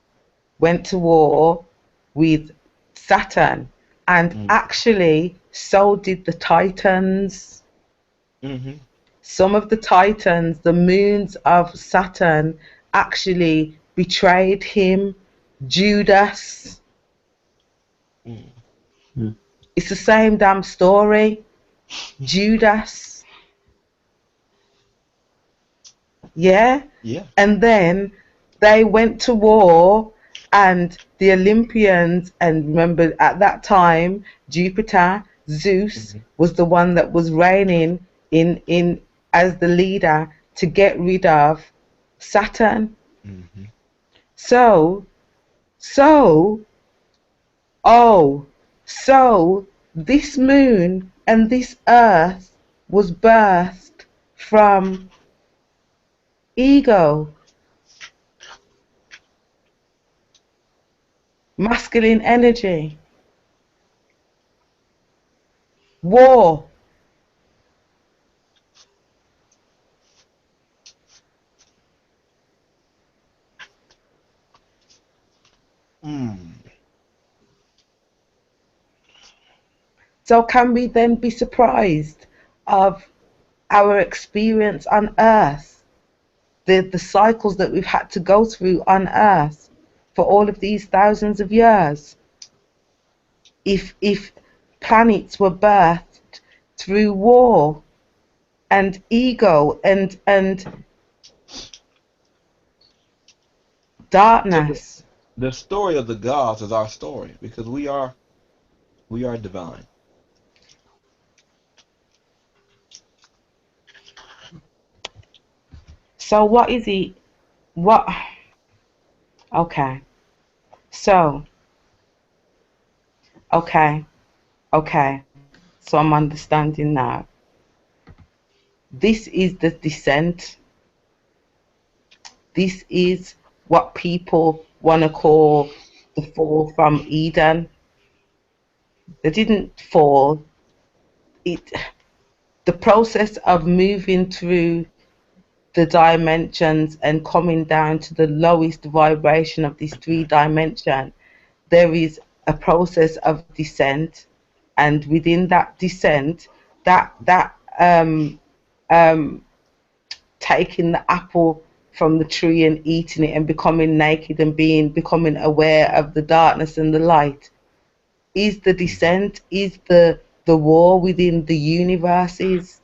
went to war with Saturn, and actually, so did the Titans. Mm-hmm. Some of the Titans, the moons of Saturn, actually betrayed him. Judas. Mm. It's the same damn story. Judas. Yeah? Yeah. And then they went to war, and the Olympians, and remember at that time, Jupiter, Zeus, Mm-hmm. was the one that was reigning in as the leader to get rid of Saturn. Mm-hmm. So, so, oh, so this moon and this earth was birthed from ego, masculine energy, war. Mm. So can we then be surprised of our experience on earth, the cycles that we've had to go through on earth for all of these thousands of years? If planets were birthed through war and ego and So the darkness. the story of the gods is our story because we are divine. So what is it? What? Okay. So, okay, okay. So I'm understanding now. This is the descent. This is what people want to call the fall from Eden. They didn't fall. It, the process of moving through the dimensions and coming down to the lowest vibration of this 3 dimension, there is a process of descent, and within that descent, that taking the apple from the tree and eating it and becoming naked and becoming aware of the darkness and the light is the descent, is the war within the universes.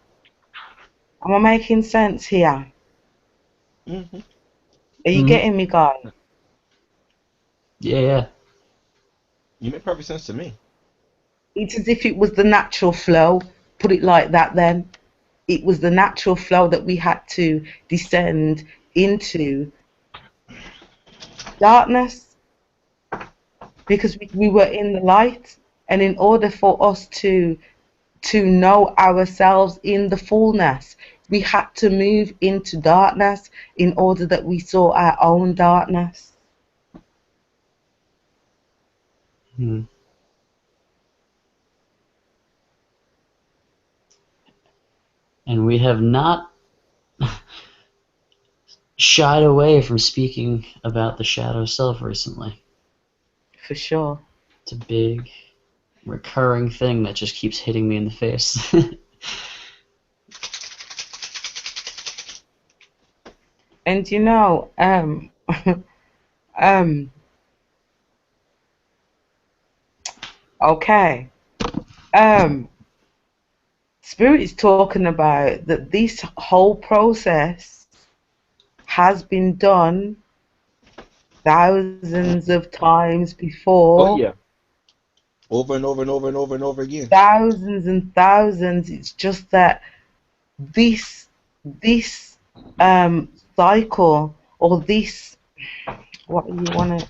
Am I making sense here? Hmm. Are you Mhm. getting me, guys? Yeah, yeah. You make perfect sense to me. It's as if it was the natural flow. Put it like that then. It was the natural flow that we had to descend into darkness because we were in the light. And in order for us to know ourselves in the fullness, we had to move into darkness in order that we saw our own darkness. Mhm. And we have not shied away from speaking about the shadow self recently. For sure. It's a big, recurring thing that just keeps hitting me in the face. And you know, um, okay. Um, Spirit is talking about that this whole process has been done thousands of times Oh before, yeah. Over and over and over and over and over again. thousands and thousands. It's just that this this cycle, or this, what do you want to,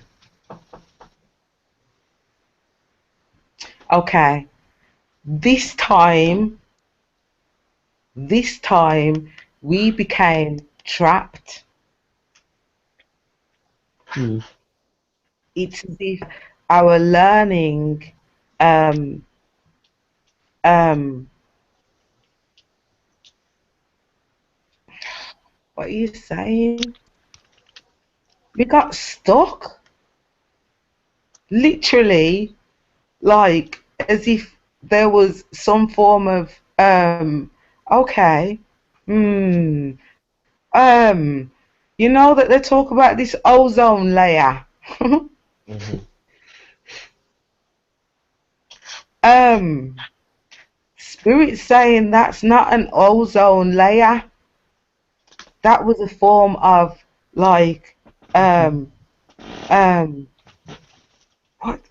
okay, this time we became trapped. Hmm. It's as if our learning, um um what are you saying, we got stuck, literally, like as if there was some form of okay, hmm, um you know that they talk about this ozone layer. Hmm. um Spirit saying that's not an ozone layer. That was a form of, like, um um what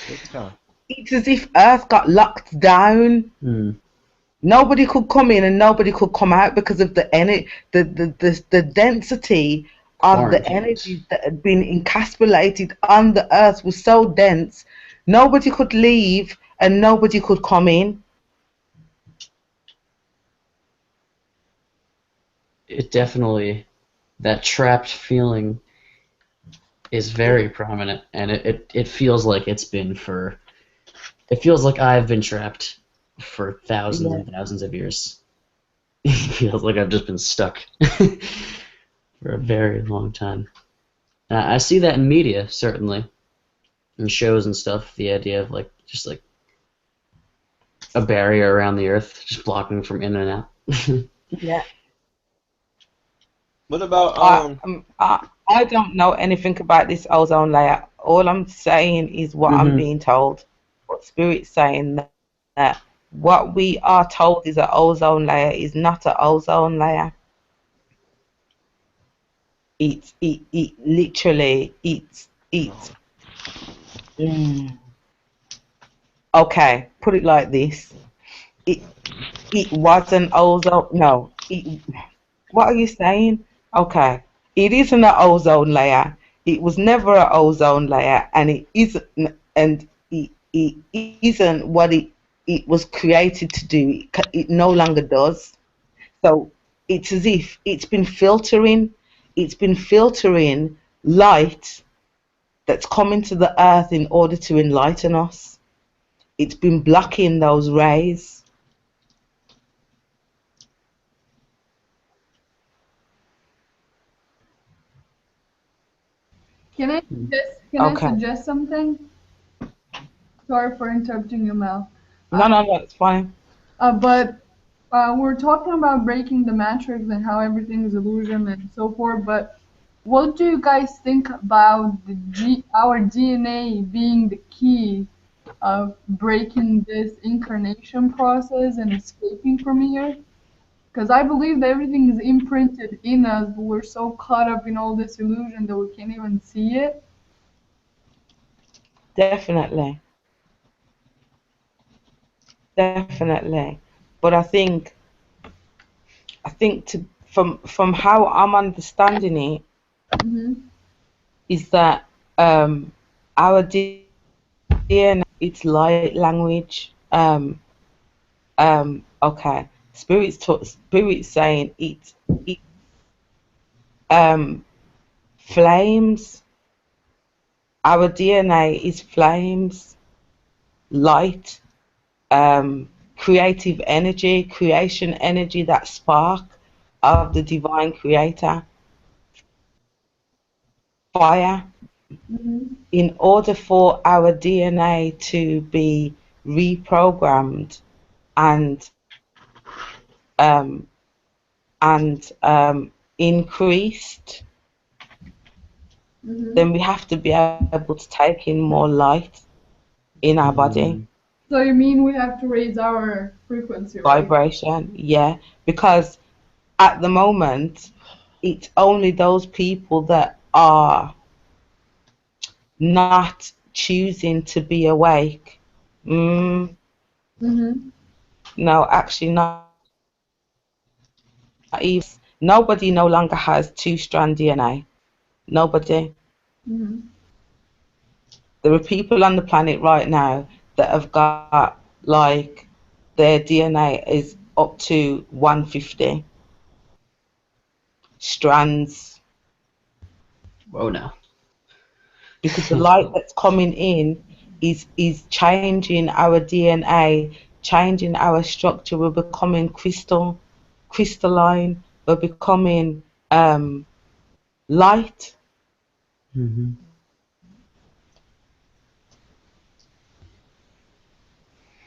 Take your time. it's as if Earth got locked down. Hmm. Nobody could come in and nobody could come out because of the energy, the density of the Quarantined. energy that had been encapsulated on the earth was so dense. Nobody could leave and nobody could come in. It definitely, that trapped feeling is very prominent, and it feels like it's been for, it feels like I've been trapped for thousands Yeah. and thousands of years. It feels like I've just been stuck for a very long time. I see that in media, certainly, in shows and stuff, the idea of like just like a barrier around the earth, just blocking from in and out. Yeah. What about I, I don't know anything about this ozone layer. All I'm saying is what I'm Hmm. being told. What Spirit's saying, that what we are told is an ozone layer is not an ozone layer. It literally, it's mm, okay. Put it like this. It It wasn't ozone. No. What are you saying? Okay. It isn't an ozone layer. It was never an ozone layer, and it isn't, and it isn't what it was created to do. It no longer does. So it's as if it's been filtering light that's coming to the earth in order to enlighten us. It's been blocking those rays. Can I Okay. suggest something? Sorry for interrupting you, Mel. No, no, no, it's fine. But we're talking about breaking the matrix and how everything is illusion and so forth. But what do you guys think about our DNA being the key of breaking this incarnation process and escaping from here? Because I believe that everything is imprinted in us, but we're so caught up in all this illusion that we can't even see it. Definitely. Definitely. But I think from how I'm understanding it Mm-hmm. is that our DNA, it's light language. Okay. Spirit's saying it um flames. Our DNA is flames, light, creative energy, creation energy, that spark of the divine creator, fire. Mm-hmm. In order for our DNA to be reprogrammed and um, increased, Mm-hmm. then we have to be able to take in more light in our body, Mm, So you mean we have to raise our frequency, right? vibration, yeah, because at the moment it's only those people that are not choosing to be awake. Mm, Mm-hmm. no, actually not even. Nobody no longer has two-strand DNA. Nobody. Mm-hmm. There are people on the planet right now that have got like their DNA is up to 150 strands whoa, now. because the light that's coming in is changing our DNA, changing our structure. We're becoming crystalline. We're becoming light. Hmm.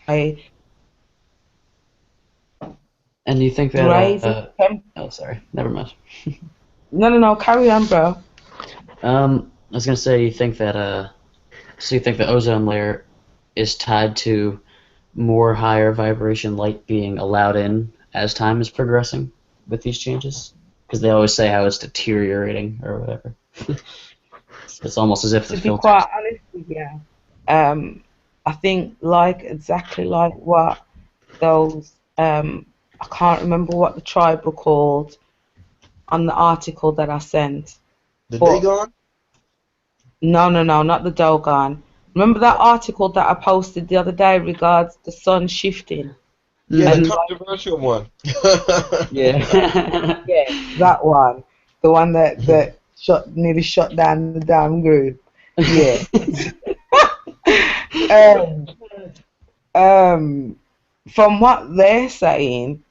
I And do you think that, raising. oh, sorry, never mind. No, no, no. Carry on, bro. I was gonna say, you think that, so you think the ozone layer is tied to more higher vibration light being allowed in as time is progressing with these changes? Because they always say how it's deteriorating or whatever. It's almost as if the To be quite filters. honest with you, um, I think like exactly like what those I can't remember what the tribe were called on the article that I sent, The but Dagon? no, no, no, not the Dogon. Remember that article that I posted the other day regards the sun shifting Yeah, the and Hmm. like controversial one. Yeah. yeah, that one, the one that nearly shut down the damn group. Yeah. Um, from what they're saying,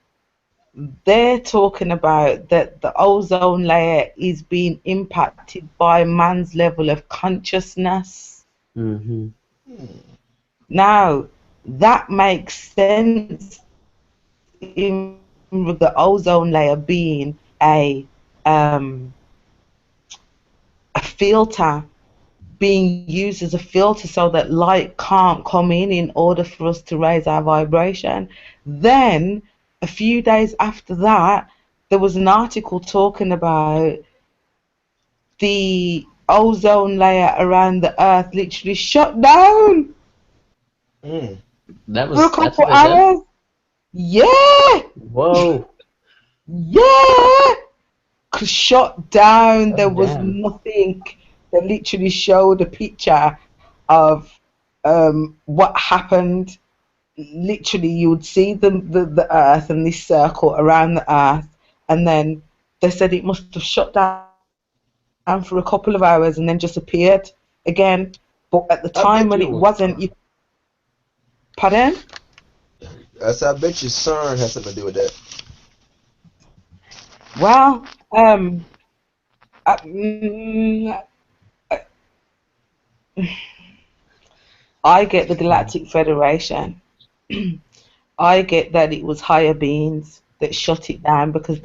they're talking about that the ozone layer is being impacted by man's level of consciousness. Hmm. Now, that makes sense in the ozone layer being um, a filter, being used as a filter so that light can't come in order for us to raise our vibration. Then, a few days after that, there was an article talking about the ozone layer around the earth literally shut down Mm. for a That's couple what they said? hours. Yeah, Whoa. yeah. Shut down. There Oh, was damn. nothing. They literally showed a picture of what happened. Literally, you would see the Earth and this circle around the Earth, and then they said it must have shut down for a couple of hours and then just appeared again. But at the time when it I bet wasn't, you it you was CERN. pardon? I bet you CERN has something to do with that. Well, uh, mm, I get the Galactic Federation. I get that it was higher beings that shut it down because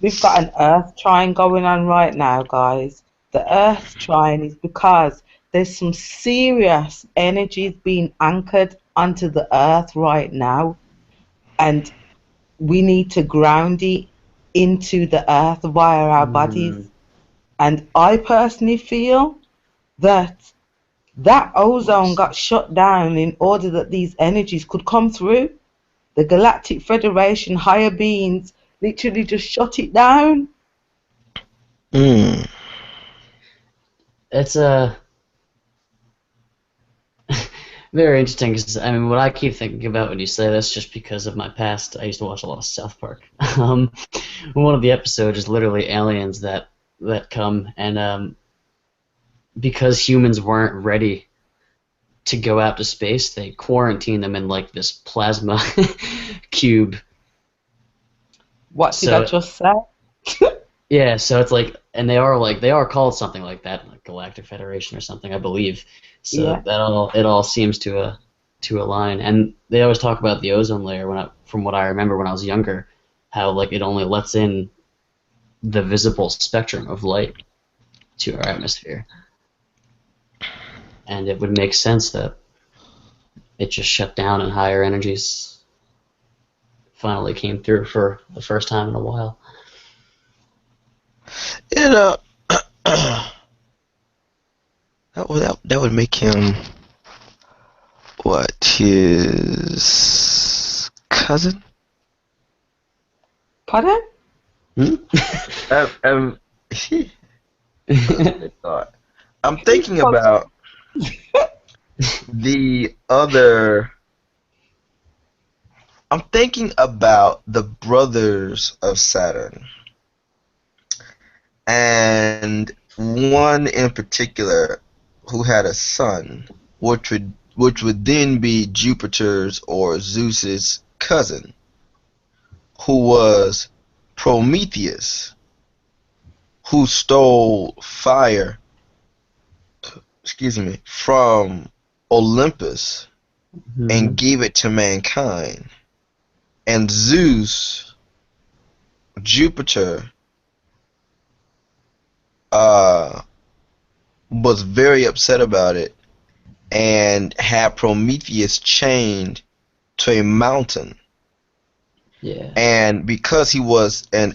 we've got an Earth trine going on right now, guys. The Earth trine is because there's some serious energies being anchored onto the Earth right now, and we need to ground it into the Earth via our Mm. bodies. And I personally feel that that ozone got shut down in order that these energies could come through. The Galactic Federation, higher beings, literally just shut it down. Mm. It's very interesting because I mean, what I keep thinking about when you say this, just because of my past, I used to watch a lot of South Park. Um, one of the episodes is literally aliens that come, and because humans weren't ready to go out to space, they quarantine them in like this plasma cube. What did I So just say? yeah, so it's like, and they are called something like that, like Galactic Federation or something, I believe. So Yeah. it all seems to align, and they always talk about the ozone layer from what I remember when I was younger, how like it only lets in the visible spectrum of light to our atmosphere, and it would make sense that it just shut down and higher energies finally came through for the first time in a while. You know, that would make him what, his cousin? Pardon? Hmm? Um, that's a big thought. I'm thinking about the other. I'm thinking about the brothers of Saturn, and one in particular who had a son, which would then be Jupiter's or Zeus's cousin, who was Prometheus, who stole fire, excuse me, from Olympus and Mhm. gave it to mankind. And Zeus, Jupiter, uh, was very upset about it and had Prometheus chained to a mountain. Yeah. And because he was, and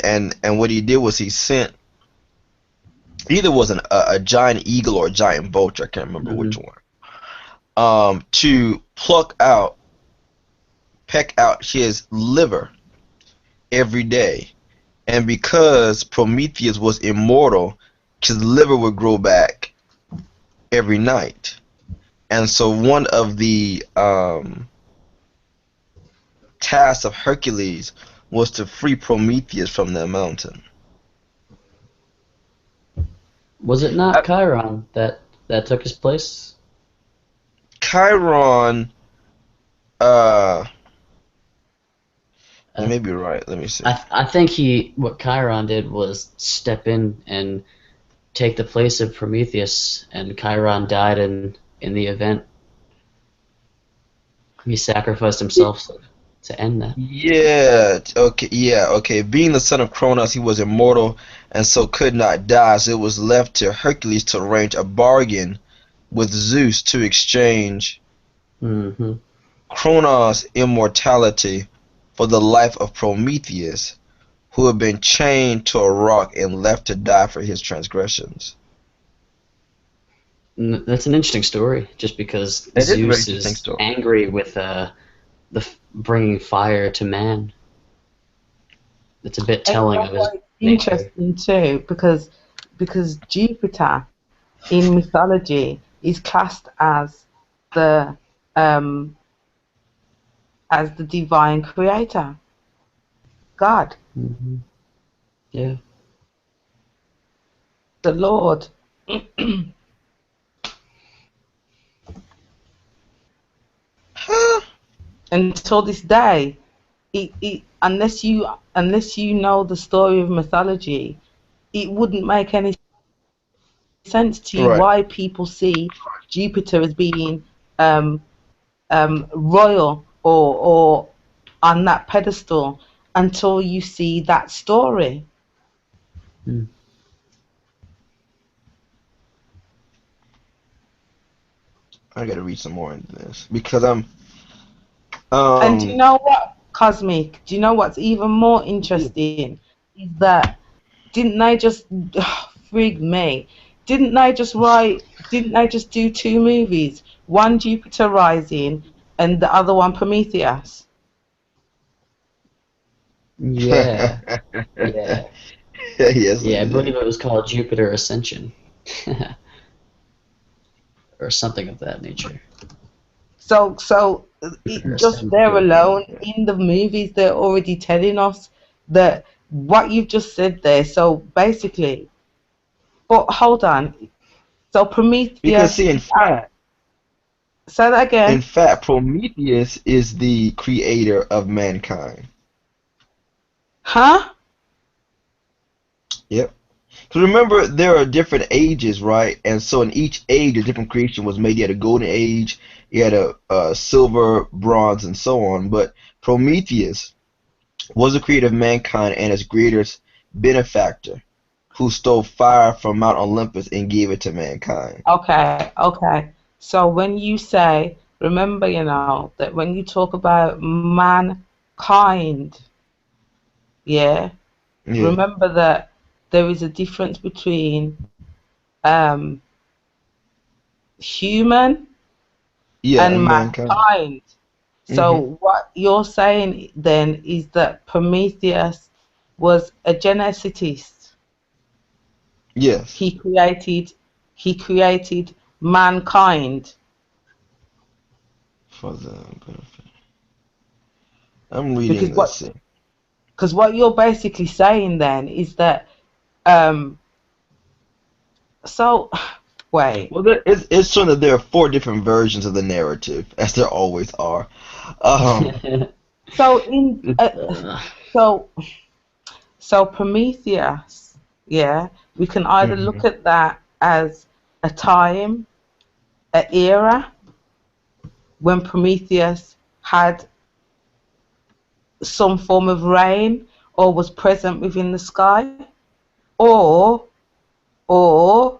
what he did was he sent, either was a giant eagle or a giant vulture, I can't remember which Mhm. one, to peck out his liver every day. And because Prometheus was immortal, his liver would grow back every night. And so one of the tasks of Hercules was to free Prometheus from that mountain. Was it Uh, not Chiron that took his place? Chiron, uh, you Uh, may be right. Let me see. I think what Chiron did was step in and take the place of Prometheus, and Chiron died in the event. He sacrificed himself to end that. Yeah, okay, yeah, okay. Being the son of Kronos, he was immortal and so could not die, so it was left to Hercules to arrange a bargain with Zeus to exchange Hmm. Kronos' immortality for the life of Prometheus, who had been chained to a rock and left to die for his transgressions. That's an interesting story, just because It is a very Zeus interesting is story. angry with bringing fire to man. It's a bit And you telling know of his what? It's nature. interesting too, because Jupiter in mythology is classed the um as the divine creator, God, Hmm. Yeah. the Lord. Huh? Until this day, unless you know the story of mythology, it wouldn't make any sense to you Right. why people see Jupiter as being um, royal or on that pedestal until you see that story. Mm. I gotta read some more into this because And do you um know what, Cosmic? Do you know what's even more interesting? Is that didn't they just frig me? Didn't they just do two movies? One Jupiter Rising and the other one Prometheus. Yeah. Yeah. yes, I Yeah, I believe did. it was called Jupiter Ascension. Or something of that nature. So Jupiter it just Ascending. there alone in the movies they're already telling us that what you've just said there. So basically, but hold on. So Because Prometheus see, is say that in again. fact, Prometheus is the creator of mankind. Huh? Yep. Because remember, there are different ages, right? And so in each age, a different creation was made. You had a golden age, you had a silver, bronze, and so on. But Prometheus was the creator of mankind and his greatest benefactor, who stole fire from Mount Olympus and gave it to mankind. Okay, okay. So when you say, remember, you know, that when you talk about mankind, yeah, Yeah. remember that there is a difference between um, human Yeah, and and mankind. mankind. Hmm. So what you're saying then is that Prometheus was a geneticist. Yes. He created he created mankind. For the benefit. I'm reading Because this. what you're basically saying then is that um so wait. Well, it's shown that there are four different versions of the narrative, as there always are. Um, So in Uh, so so Prometheus, yeah, we can either mhm. look at that as a time, an era when Prometheus had some form of rain or was present within the sky, or or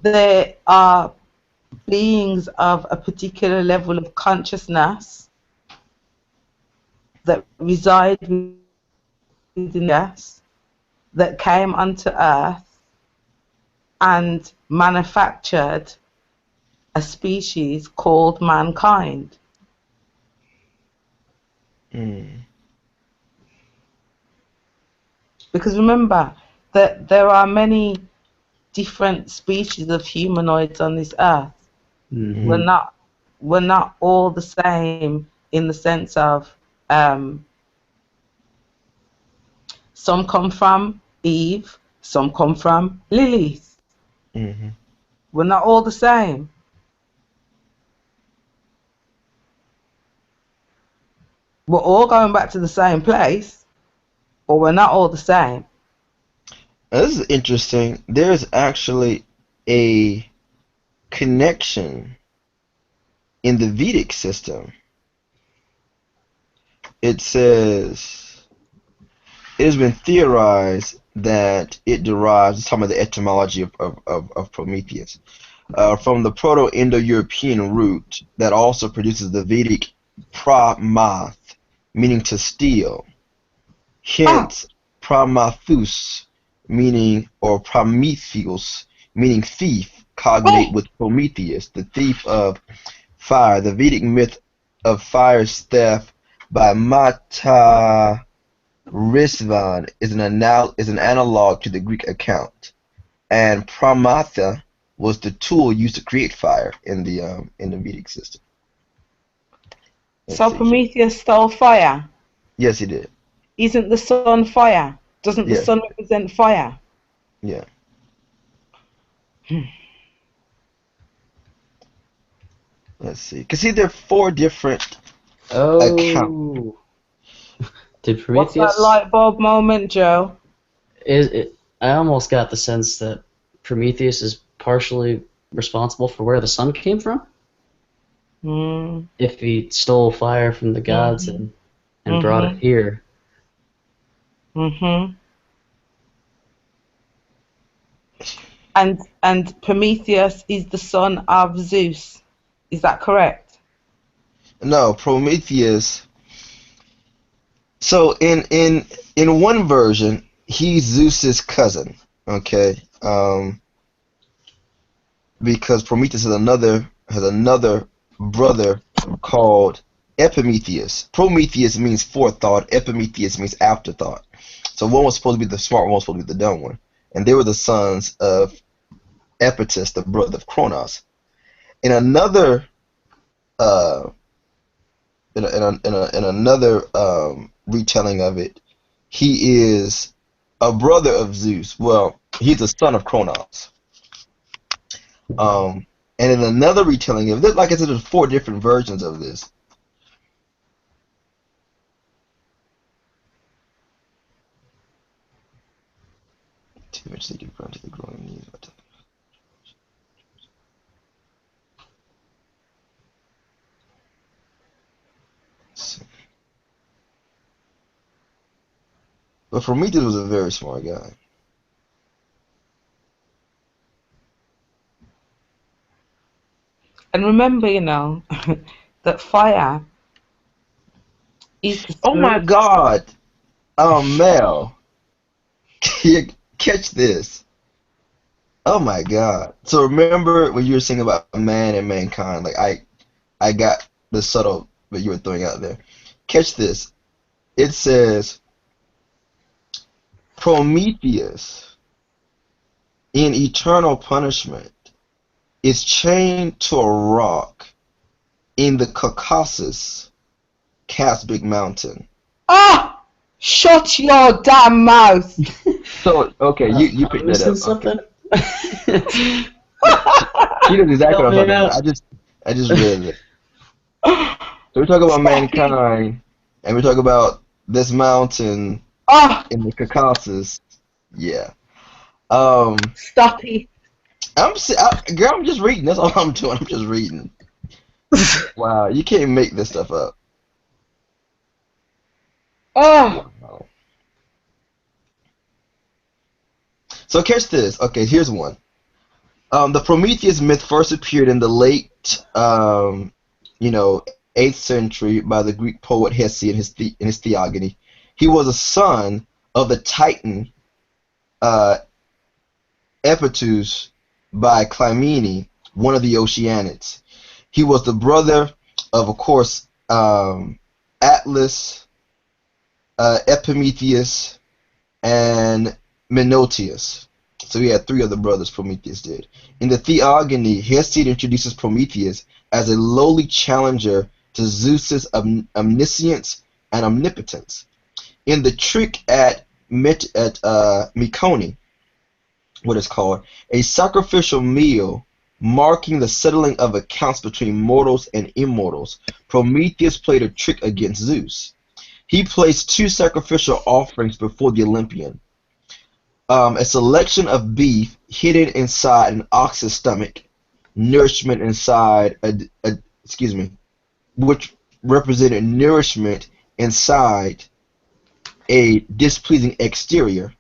there are beings of a particular level of consciousness that reside within us that came onto earth and manufactured a species called mankind. Mm. Because remember that there are many different species of humanoids on this earth. hmm. We're Mm. not we're not all the same in the sense of um, some come from Eve, some come from Lilith. Mhm. We're not all the same. We're all going back to the same place, but we're not all the same. Now, this is interesting. There's actually a connection in the Vedic system. It says it has been theorized that it derives, some of the etymology of Prometheus, from the Proto-Indo-European root that also produces the Vedic pramath, meaning to steal. Oh, Hence, Prometheus, meaning, or Prometheus, meaning thief, cognate oh, with Prometheus, the thief of fire. The Vedic myth of fire's theft by Mata Rizvan is an analog to the Greek account, and Pramatha was the tool used to create fire in the Vedic system. Let's So see. Prometheus stole fire. Yes, he did. Isn't the sun fire? Doesn't the Yes. sun represent fire? Yeah. Let's see. Cause see, there are 4 different accounts. Oh, did What's that Prometheus? light bulb moment, Joe? I almost got the sense that Prometheus is partially responsible for where the sun came from. Mm, If he stole fire from the gods and brought it here. mm-hmm. And Prometheus is the son of Zeus. Is that correct? No, Prometheus. So in one version, he's Zeus's cousin. Okay. Because Prometheus has another brother called Epimetheus. Prometheus means forethought. Epimetheus means afterthought. So one was supposed to be the smart one, was supposed to be the dumb one, and they were the sons of Epitus, the brother of Kronos. In another in another retelling of it, he is a brother of Zeus. Well, he's a son of Kronos. And in another retelling of this, like I said, there's 4 different versions of this. Too much they give to the growing needs. But Prometheus was a very smart guy. And remember, that fire is the Oh my spirit. God, Mel, catch this. Oh my God. So remember when you were saying about man and mankind? Like I got the subtle that you were throwing out there. Catch this. It says Prometheus in eternal punishment is chained to a rock in the Caucasus, Caspic Mountain. Ah! Shut your damn mouth! So okay, you picked that missing up. something? Okay. She knows exactly what I'm talking about. I just read it. So we talk about mankind, and we talk about this mountain Ah! in the Caucasus. Yeah. Stop it! Girl, I'm just reading. That's all I'm doing. I'm just reading. Wow, you can't make this stuff up. Oh! Wow. So catch this. Okay, here's one. The Prometheus myth first appeared in the late, 8th century by the Greek poet Hesiod in his Theogony. He was a son of the Titan Epitus by Clymene, one of the Oceanids. He was the brother of course, Atlas, Epimetheus, and Menoetius. So he had 3 other brothers, Prometheus did. In the Theogony, Hesiod introduces Prometheus as a lowly challenger to Zeus's omniscience and omnipotence. In the trick at Mycone, what is called a sacrificial meal marking the settling of accounts between mortals and immortals, Prometheus played a trick against Zeus. He placed 2 sacrificial offerings before the Olympian. A selection of beef hidden inside an ox's stomach, nourishment inside which represented nourishment inside a displeasing exterior,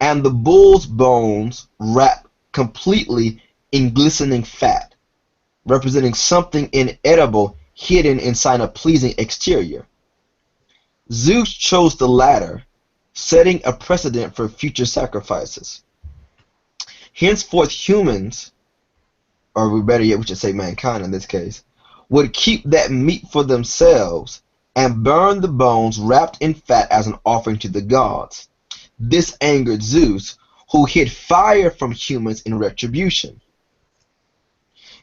and the bull's bones wrapped completely in glistening fat, representing something inedible hidden inside a pleasing exterior. Zeus chose the latter, setting a precedent for future sacrifices. Henceforth humans, or better yet we should say mankind in this case, would keep that meat for themselves and burn the bones wrapped in fat as an offering to the gods. This angered Zeus, who hid fire from humans in retribution.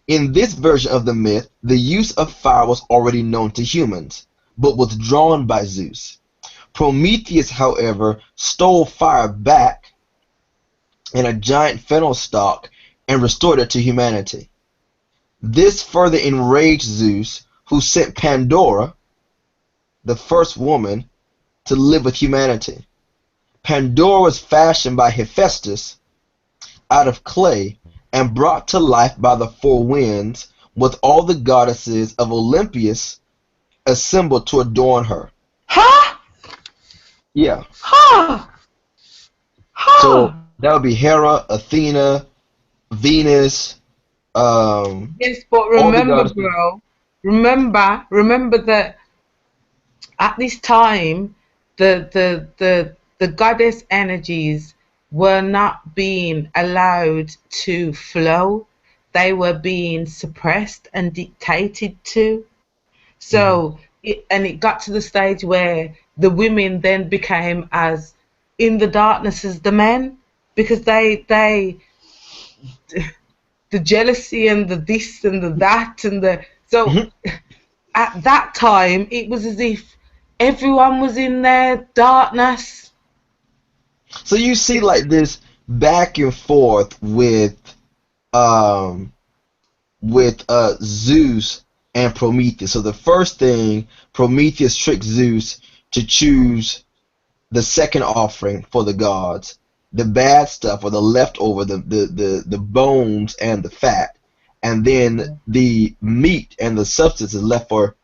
In this version of the myth, the use of fire was already known to humans, but withdrawn by Zeus. Prometheus, however, stole fire back in a giant fennel stalk and restored it to humanity. This further enraged Zeus, who sent Pandora, the first woman, to live with humanity. Pandora was fashioned by Hephaestus out of clay and brought to life by the four winds, with all the goddesses of Olympus assembled to adorn her. Huh? Yeah. Huh? So Huh? that would be Hera, Athena, Venus, Yes, but all the remember, goddesses. bro. Remember that at this time, the goddess energies were not being allowed to flow. They were being suppressed and dictated to. So it got to the stage where the women then became as in the darkness as the men, because they the jealousy and the this and the that and the so Mhm. at that time it was as if everyone was in their darkness. So you see like this back and forth um with Zeus and Prometheus. So the first thing, Prometheus tricks Zeus to choose the second offering for the gods, the bad stuff or the leftover, the bones and the fat, and then the meat and the substance is left for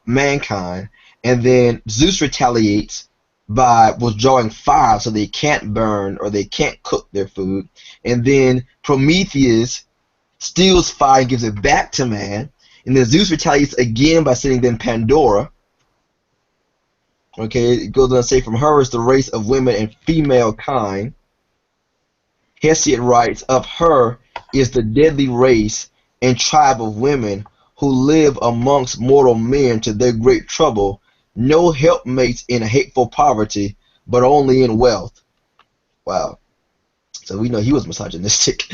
mankind. And then Zeus retaliates by withdrawing fire so they can't burn or they can't cook their food. And then Prometheus steals fire and gives it back to man. And then Zeus retaliates again by sending them Pandora. Okay, it goes on to say, from her is the race of women and female kind. Hesiod writes, of her is the deadly race and tribe of women who live amongst mortal men to their great trouble, no helpmates in hateful poverty, but only in wealth. Wow. So we know he was misogynistic.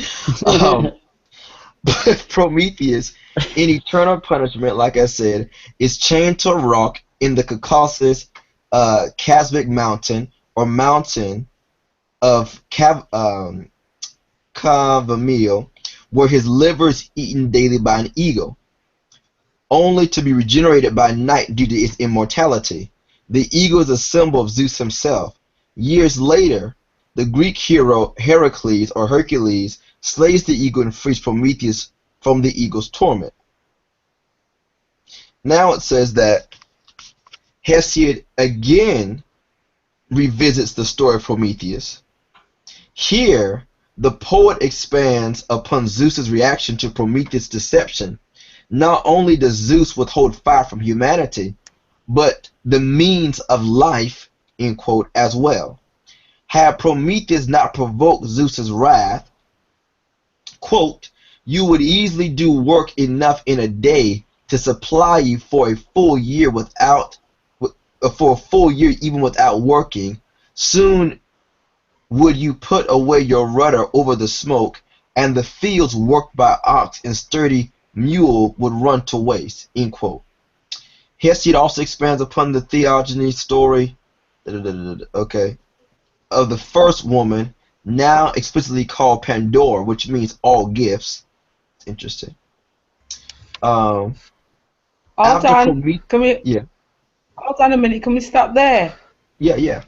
But Prometheus, in eternal punishment, like I said, is chained to a rock in the Caucasus Kazakh mountain or mountain of Kavamil, where his liver is eaten daily by an eagle, only to be regenerated by night due to its immortality. The eagle is a symbol of Zeus himself. Years later, the Greek hero Heracles or Hercules slays the eagle and frees Prometheus from the eagle's torment. Now it says that Hesiod again revisits the story of Prometheus. Here, the poet expands upon Zeus's reaction to Prometheus' deception. Not only does Zeus withhold fire from humanity, but the means of life, end quote, as well. Had Prometheus not provoked Zeus's wrath, quote, you would easily do work enough in a day to supply you for a full year even without working. Soon would you put away your rudder over the smoke, and the fields worked by ox and sturdy mule would run to waste, end quote. Hesiod also expands upon the theogony story okay, of the first woman, now explicitly called Pandora, which means all gifts. It's interesting. Hold After on, can we yeah, hold on a minute? Can we stop there? yeah.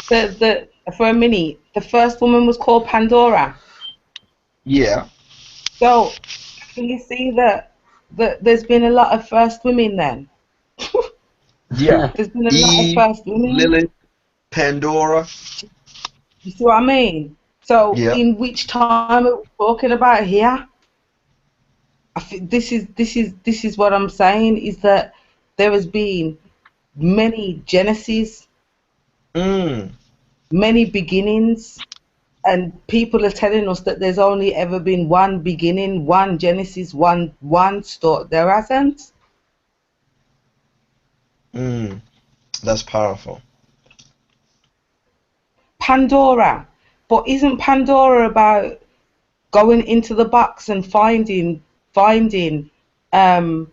The for a minute, the first woman was called Pandora. Yeah. So can you see that there's been a lot of first women then? Yeah. There's been a lot of Eve, first women. Lilith, Pandora. You see what I mean? So Yeah. in which time are we talking about here? I think this is what I'm saying, is that there has been many genesis, Mm. many beginnings, and people are telling us that there's only ever been one beginning, one Genesis, one start. There hasn't. Mm, that's powerful. Pandora, but isn't Pandora about going into the box and finding um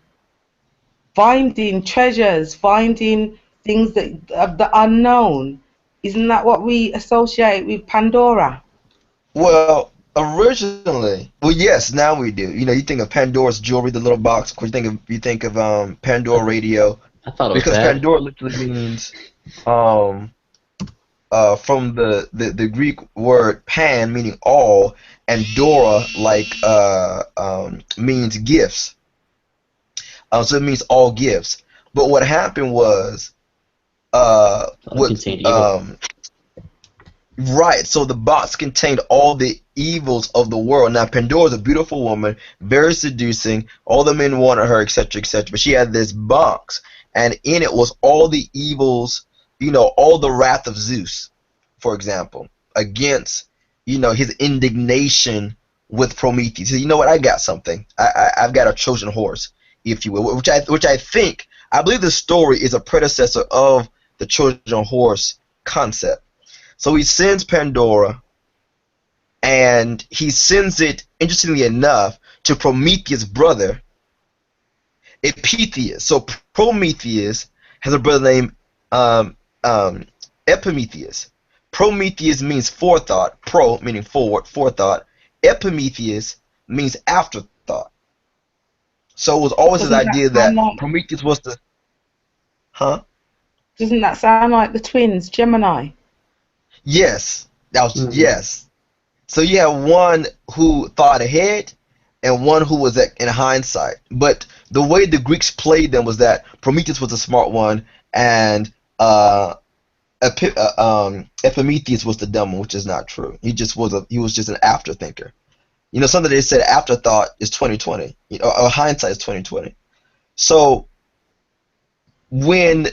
finding treasures, finding things that of the unknown? Isn't that what we associate with Pandora? Well, originally, well, yes, now we do. You know, you think of Pandora's jewelry, the little box. Of course, you think of Pandora radio, I thought it was because bad. Pandora literally means um from the Greek word pan, meaning all, and Dora, like means gifts. So it means all gifts. But what happened was I thought it what contained evil. right, so the box contained all the evils of the world. Now Pandora's a beautiful woman, very seducing. All the men wanted her, etc., etc. But she had this box, and in it was all the evils, all the wrath of Zeus, for example, against, his indignation with Prometheus. He said, you know what? I got something. I've got a Trojan horse, if you will, I believe the story is a predecessor of the Trojan horse concept. So he sends Pandora, and he sends it, interestingly enough, to Prometheus' brother, Epitheus. So Prometheus has a brother named Epimetheus. Prometheus means forethought. Pro meaning forward, forethought. Epimetheus means afterthought. So it was always this Doesn't that idea sound that like Prometheus was the, huh? doesn't that sound like the twins, Gemini? Yes, Mhm. yes. So you have one who thought ahead and one who was in hindsight. But the way the Greeks played them was that Prometheus was the smart one, and Epimetheus was the dumb one, which is not true. He was just an afterthinker. Something they said afterthought is 2020, or hindsight is 2020. So when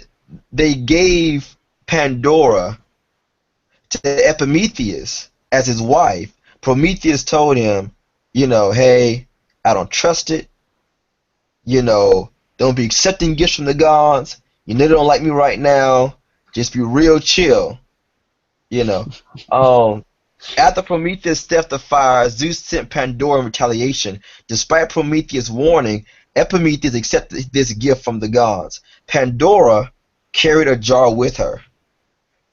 they gave Pandora to Epimetheus as his wife, Prometheus told him, hey, I don't trust it. Don't be accepting gifts from the gods. They don't like me right now. Just be real chill. You know. Um, After Prometheus stepped the fire, Zeus sent Pandora in retaliation. Despite Prometheus' warning, Epimetheus accepted this gift from the gods. Pandora carried a jar with her,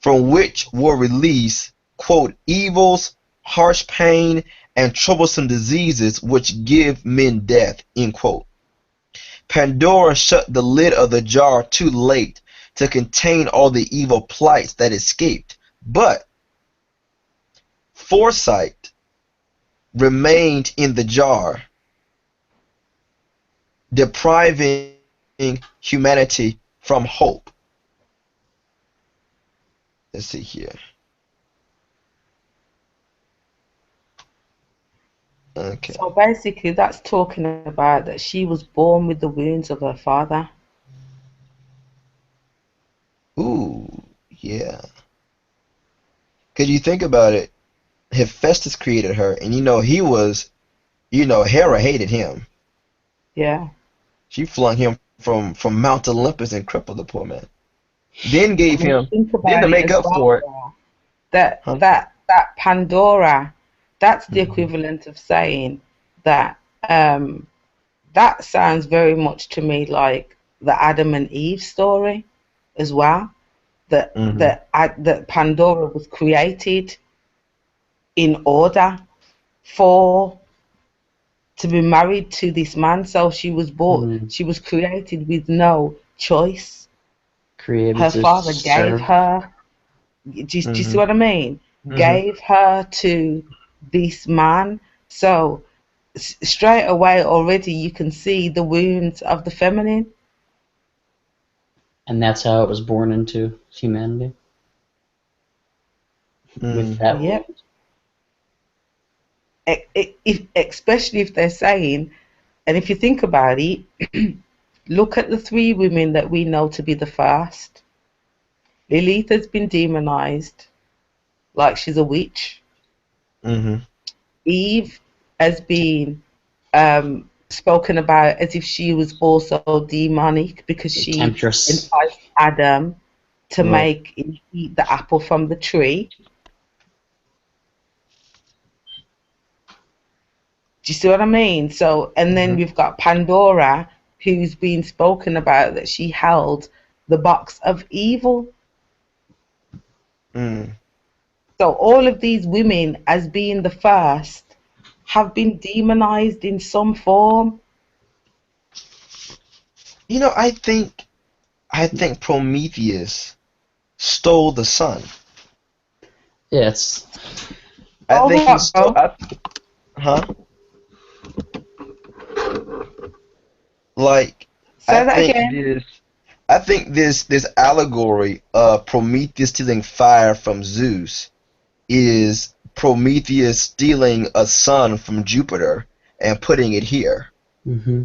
from which were released, quote, evils, harsh pain, and troublesome diseases which give men death, end quote. Pandora shut the lid of the jar too late to contain all the evil plights that escaped, but foresight remained in the jar, depriving humanity from hope. Let's see here. Okay. So basically, that's talking about that she was born with the wounds of her father. Ooh, yeah. Because you think about it, Hephaestus created her, and he was, Hera hated him. Yeah. She flung him from Mount Olympus and crippled the poor man. Then gave I mean, him, think then about to it make as up well, for it, though, that huh? that Pandora, that's the Mhm. equivalent of saying that that sounds very much to me like the Adam and Eve story as well. Mhm. That Pandora was created in order for to be married to this man. So Mm. she was created with no choice. Created Her to father gave serve. her, do you see Mhm. what I mean? Mhm. Gave her to this man. So straight away already you can see the wounds of the feminine. And that's how it was born into humanity. With that Mhm. Yep. wound. Especially if they're saying, and if you think about it, look at the three women that we know to be the first. Lilith has been demonized like she's a witch. Mm-hmm. Eve has been spoken about as if she was also demonic because The she temptress. enticed Adam to Right. make him eat the apple from the tree. Do you see what I mean? So, and then Mm-hmm. we've got Pandora, who's been spoken about that she held the box of evil. Mm. So, all of these women, as being the first, have been demonized in some form. You know, I think Prometheus stole the sun. Yeah, it's I Oh, think he what, stole. bro? Huh? Like, I Say that think again. this. I think this allegory of Prometheus stealing fire from Zeus is Prometheus stealing a sun from Jupiter and putting it here. hmm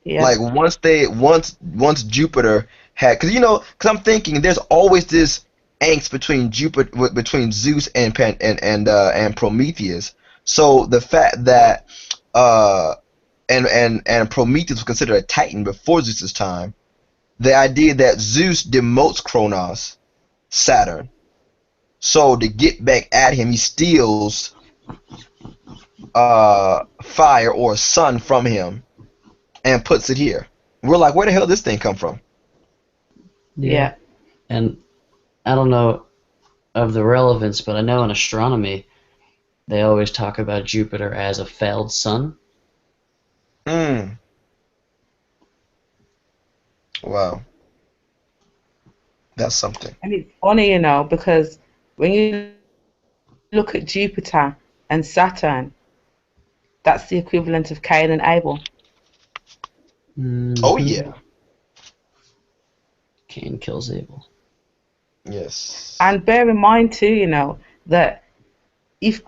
Yeah, Like once Jupiter had, because I'm thinking there's always this angst between Jupiter between Zeus and and Prometheus. So the fact that uh and Prometheus was considered a Titan before Zeus's time, the idea that Zeus demotes Kronos, Saturn. So to get back at him, he steals fire or sun from him and puts it here. We're like, where the hell did this thing come from? yeah. yeah. And I don't know of the relevance, but I know in astronomy they always talk about Jupiter as a failed sun. Mm, wow, that's something. And it's funny, because when you look at Jupiter and Saturn, that's the equivalent of Cain and Abel. Oh hmm yeah, Cain kills Abel. yes. And bear in mind too, that if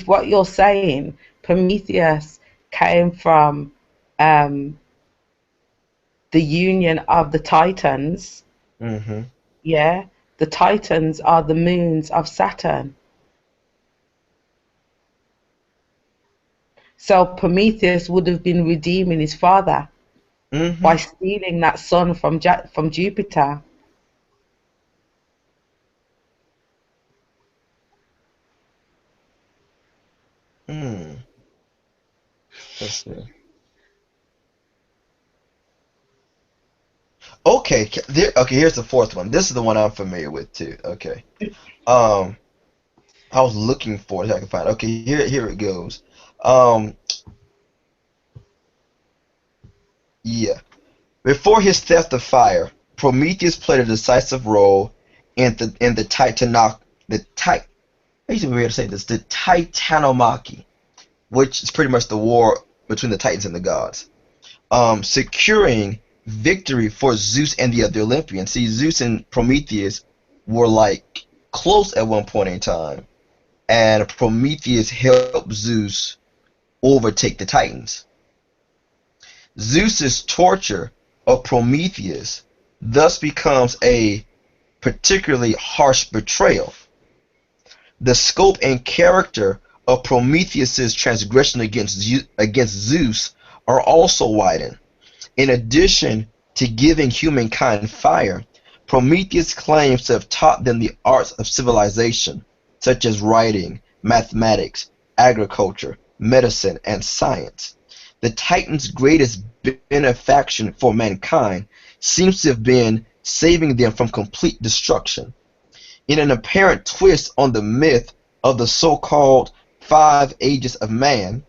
what you're saying, Prometheus came from um, the union of the Titans, Mm-hmm. yeah, the Titans are the moons of Saturn. So Prometheus would have been redeeming his father by Mm-hmm. stealing that sun from Jupiter. Mm. Let's see. Okay, okay. Here's the fourth one. This is the one I'm familiar with too. Okay. Um, I was looking for it. I can find. Okay, here it goes. Um, yeah. Before his theft of fire, Prometheus played a decisive role in the Titanoc the Tit. I used to be able to say this. The Titanomachy, which is pretty much the war between the Titans and the gods. Securing victory for Zeus and the other Olympians. See, Zeus and Prometheus were like close at one point in time, and Prometheus helped Zeus overtake the Titans. Zeus's torture of Prometheus thus becomes a particularly harsh betrayal. The scope and character of Prometheus's transgression against Zeus are also widened. In addition to giving humankind fire, Prometheus claims to have taught them the arts of civilization, such as writing, mathematics, agriculture, medicine, and science. The Titan's greatest benefaction for mankind seems to have been saving them from complete destruction. In an apparent twist on the myth of the so-called Five Ages of Man,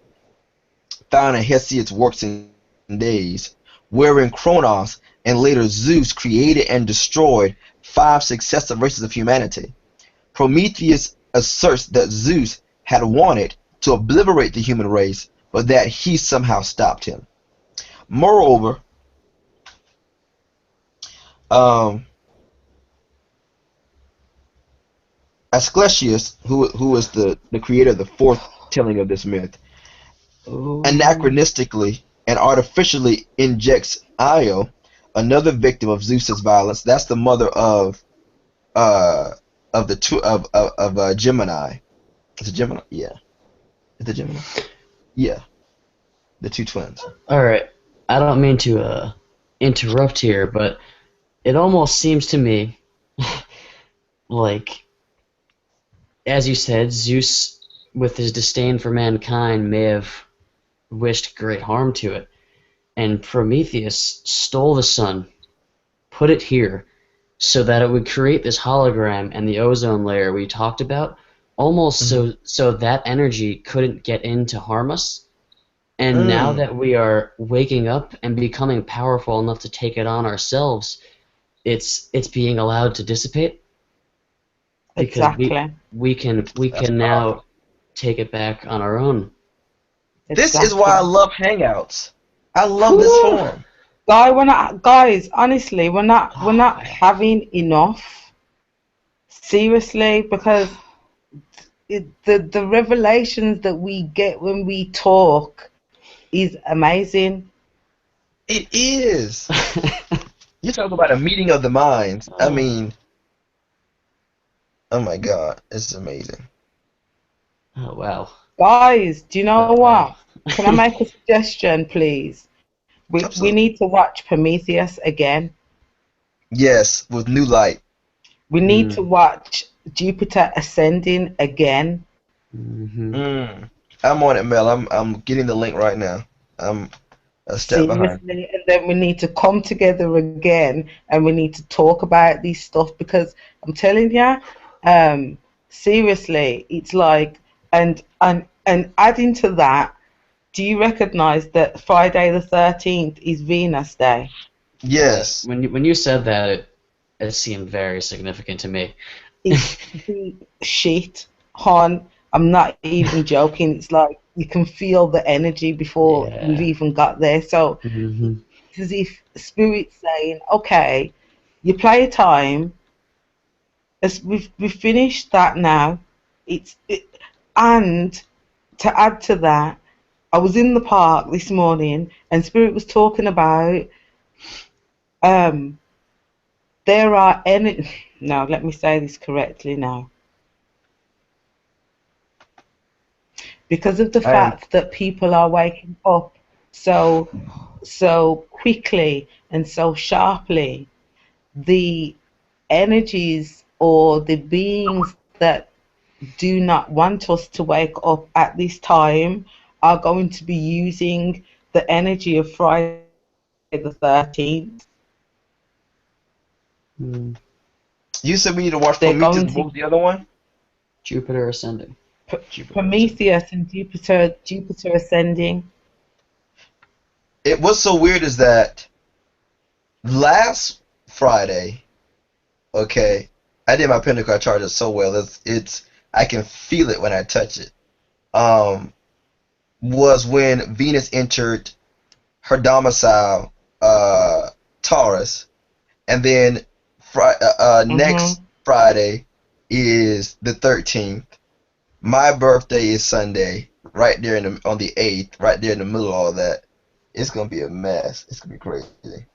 found in Hesiod's works and days, wherein Kronos and later Zeus created and destroyed five successive races of humanity. Prometheus asserts that Zeus had wanted to obliterate the human race, but that he somehow stopped him. Moreover, um, Asclepius, who is the creator of the fourth telling of this myth, Oh, anachronistically and artificially injects Io, another victim of Zeus's violence. That's the mother of uh, of the two of Gemini. Is it Gemini? Yeah. Is it Gemini? Yeah. The two twins. All right. I don't mean to interrupt here, but it almost seems to me like, as you said, Zeus, with his disdain for mankind, may have wished great harm to it, and Prometheus stole the sun, put it here, so that it would create this hologram and the ozone layer we talked about, almost so that energy couldn't get in to harm us. And now that we are waking up and becoming powerful enough to take it on ourselves, it's being allowed to dissipate because Exactly. we can now take it back on our own. This is why I love Hangouts. I love this form. Guys, honestly, we're not having enough. Seriously, because the revelations that we get when we talk is amazing. It is. You talk about a meeting of the minds. I mean, oh my God, it's amazing. Oh wow. Guys, do you know what? Can I make a suggestion, please? We need to watch Prometheus again. Yes, with new light. We need to watch Jupiter Ascending again. I'm on it, Mel. I'm getting the link right now. I'm a step behind. Seriously, and then we need to come together again, and we need to talk about this stuff, because I'm telling you, seriously, it's like, and adding to that, do you recognize that Friday the 13th is Venus Day? Yes. When you said that, it seemed very significant to me. It's shit, hon. I'm not even joking. It's like you can feel the energy before we've even got there. So it's as if Spirit's saying, okay, you play a time. As we've finished that now. And to add to that, I was in the park this morning and Spirit was talking about there are no, let me say this correctly now. Because of the fact that people are waking up so quickly and so sharply, the energies or the beings that do not want us to wake up at this time are going to be using the energy of Friday the 13th. You said we need to watch Prometheus. What was the other one? Jupiter Ascending. Prometheus and Jupiter Ascending. What's so weird is that last Friday, okay, I did my Pentacle charges so well. I can feel it when I touch it. Was when Venus entered her domicile, Taurus, and then next Friday is the 13th. My birthday is Sunday, right there on the 8th, right there in the middle of all that. It's gonna be a mess. It's gonna be crazy.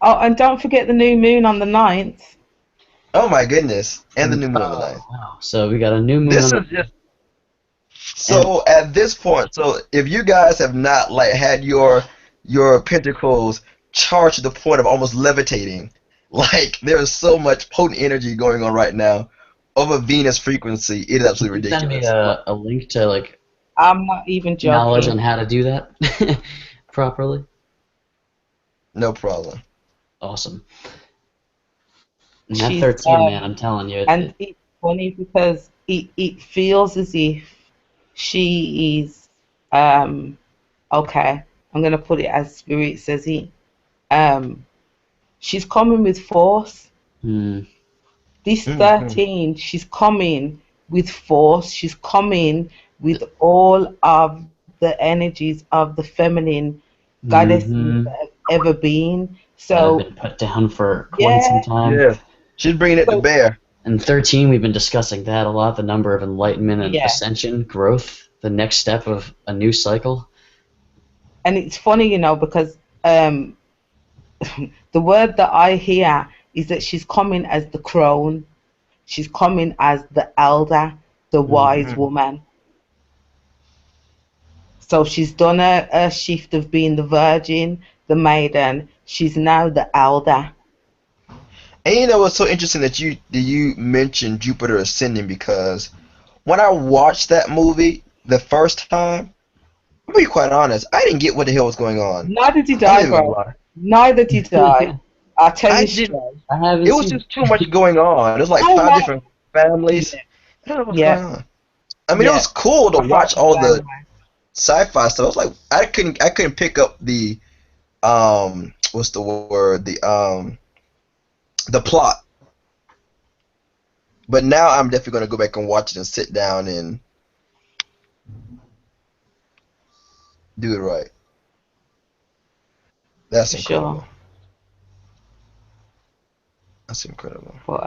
Oh, and don't forget the new moon on the 9th. Oh my goodness! And the new moon on the 9th. Wow. So we got a new moon. This is just so at this point. So if you guys have not had your pentacles charged to the point of almost levitating, like there is so much potent energy going on right now over Venus frequency. It is absolutely ridiculous. Send me a link to I'm not even joking. knowledge on how to do that properly. No problem. Awesome. And that 13, man, I'm telling you. And it's funny because it feels as if she is, okay, I'm going to put it as Spirit says it. She's coming with force. This 13, she's coming with force. She's coming with all of the energies of the feminine goddesses that have ever been. So I've been put down for quite some time. Yeah, she's bringing it to bear. And 13, we've been discussing that a lot, the number of enlightenment and ascension, growth, the next step of a new cycle. And it's funny, because the word that I hear is that she's coming as the crone. She's coming as the elder, the wise woman. So she's done a shift of being the virgin, the maiden. She's now the elder. And you know, it's so interesting that you mentioned Jupiter ascending, because when I watched that movie the first time, I'll be quite honest, I didn't get what the hell was going on. Neither did I'm not I, even gonna bro. lie. Neither did I. I'll tell I you didn't. straight. I haven't It was seen just too much going on. There's like Oh, five no. different families. Yeah. I don't know what's Yeah. going on. I mean, it was Yeah. cool to I felt watch the all same the way. sci-fi stuff. I was like, I couldn't pick up the what's the word, the plot. But now I'm definitely gonna go back and watch it and sit down and do it right. That's For sure. incredible. That's incredible. But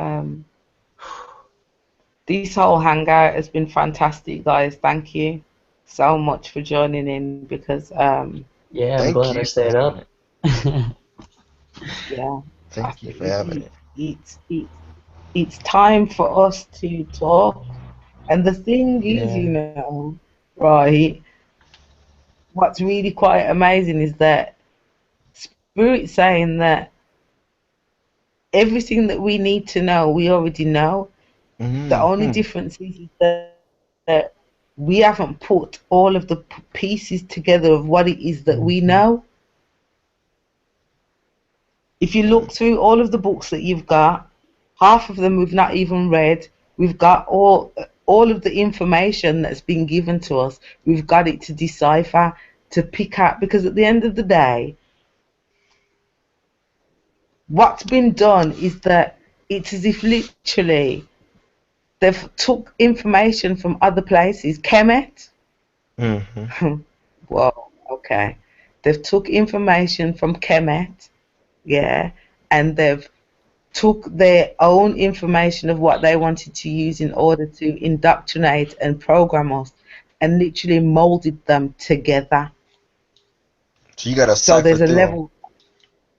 this whole hangout has been fantastic, guys. Thank you so much for joining in, because Yeah, I'm Thank glad I you for stayed having up. it. yeah, I Thank you think for having it. it's time for us to talk. And the thing is, Yeah. right, what's really quite amazing is that Spirit's saying that everything that we need to know, we already know. The only Mm-hmm. difference is that we haven't put all of the pieces together of what it is that we know. If you look through all of the books that you've got, half of them we've not even read. We've got all of the information that's been given to us. We've got it to decipher, to pick up, because at the end of the day, what's been done is that it's as if literally they've took information from other places. Kemet. Mm-hmm. Whoa, okay. They've took information from Kemet, yeah, and they've took their own information of what they wanted to use in order to indoctrinate and program us, and literally molded them together. So you gotta So cipher there's a through them. level,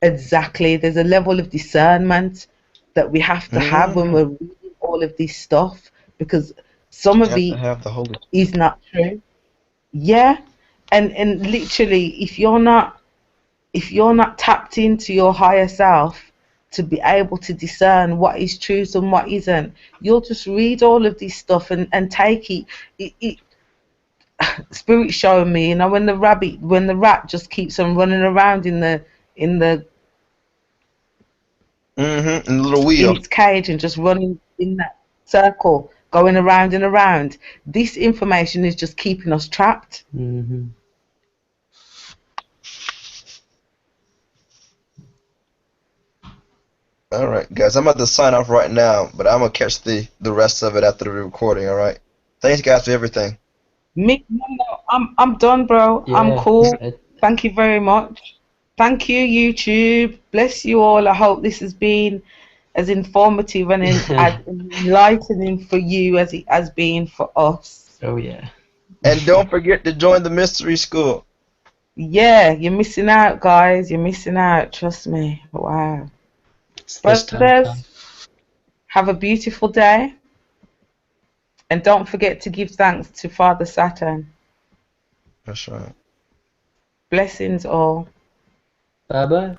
exactly, there's a level of discernment that we have to have when Mm-hmm. we're reading all of this stuff, because some You of have to it have the Holy is Spirit. not true. Yeah, and literally, if you're not tapped into your higher self to be able to discern what is truth and what isn't, you'll just read all of this stuff and take it Spirit showing me, when the rat just keeps on running around in the Mm-hmm. And the little in wheel. its cage and just running in that circle, going around and around. This information is just keeping us trapped. Mm-hmm. All right, guys. I'm about to sign off right now, but I'm gonna catch the rest of it after the recording. All right. Thanks, guys, for everything. Me, no, I'm done, bro. I'm Yeah. cool. Thank you very much. Thank you, YouTube. Bless you all. I hope this has been as informative and as enlightening for you as it has been for us. Oh yeah. And don't forget to join the mystery school. Yeah, you're missing out, guys. You're missing out. Trust me. Wow. It's this time, Tom. Brothers, have a beautiful day. And don't forget to give thanks to Father Saturn. That's right. Blessings all. Bye bye.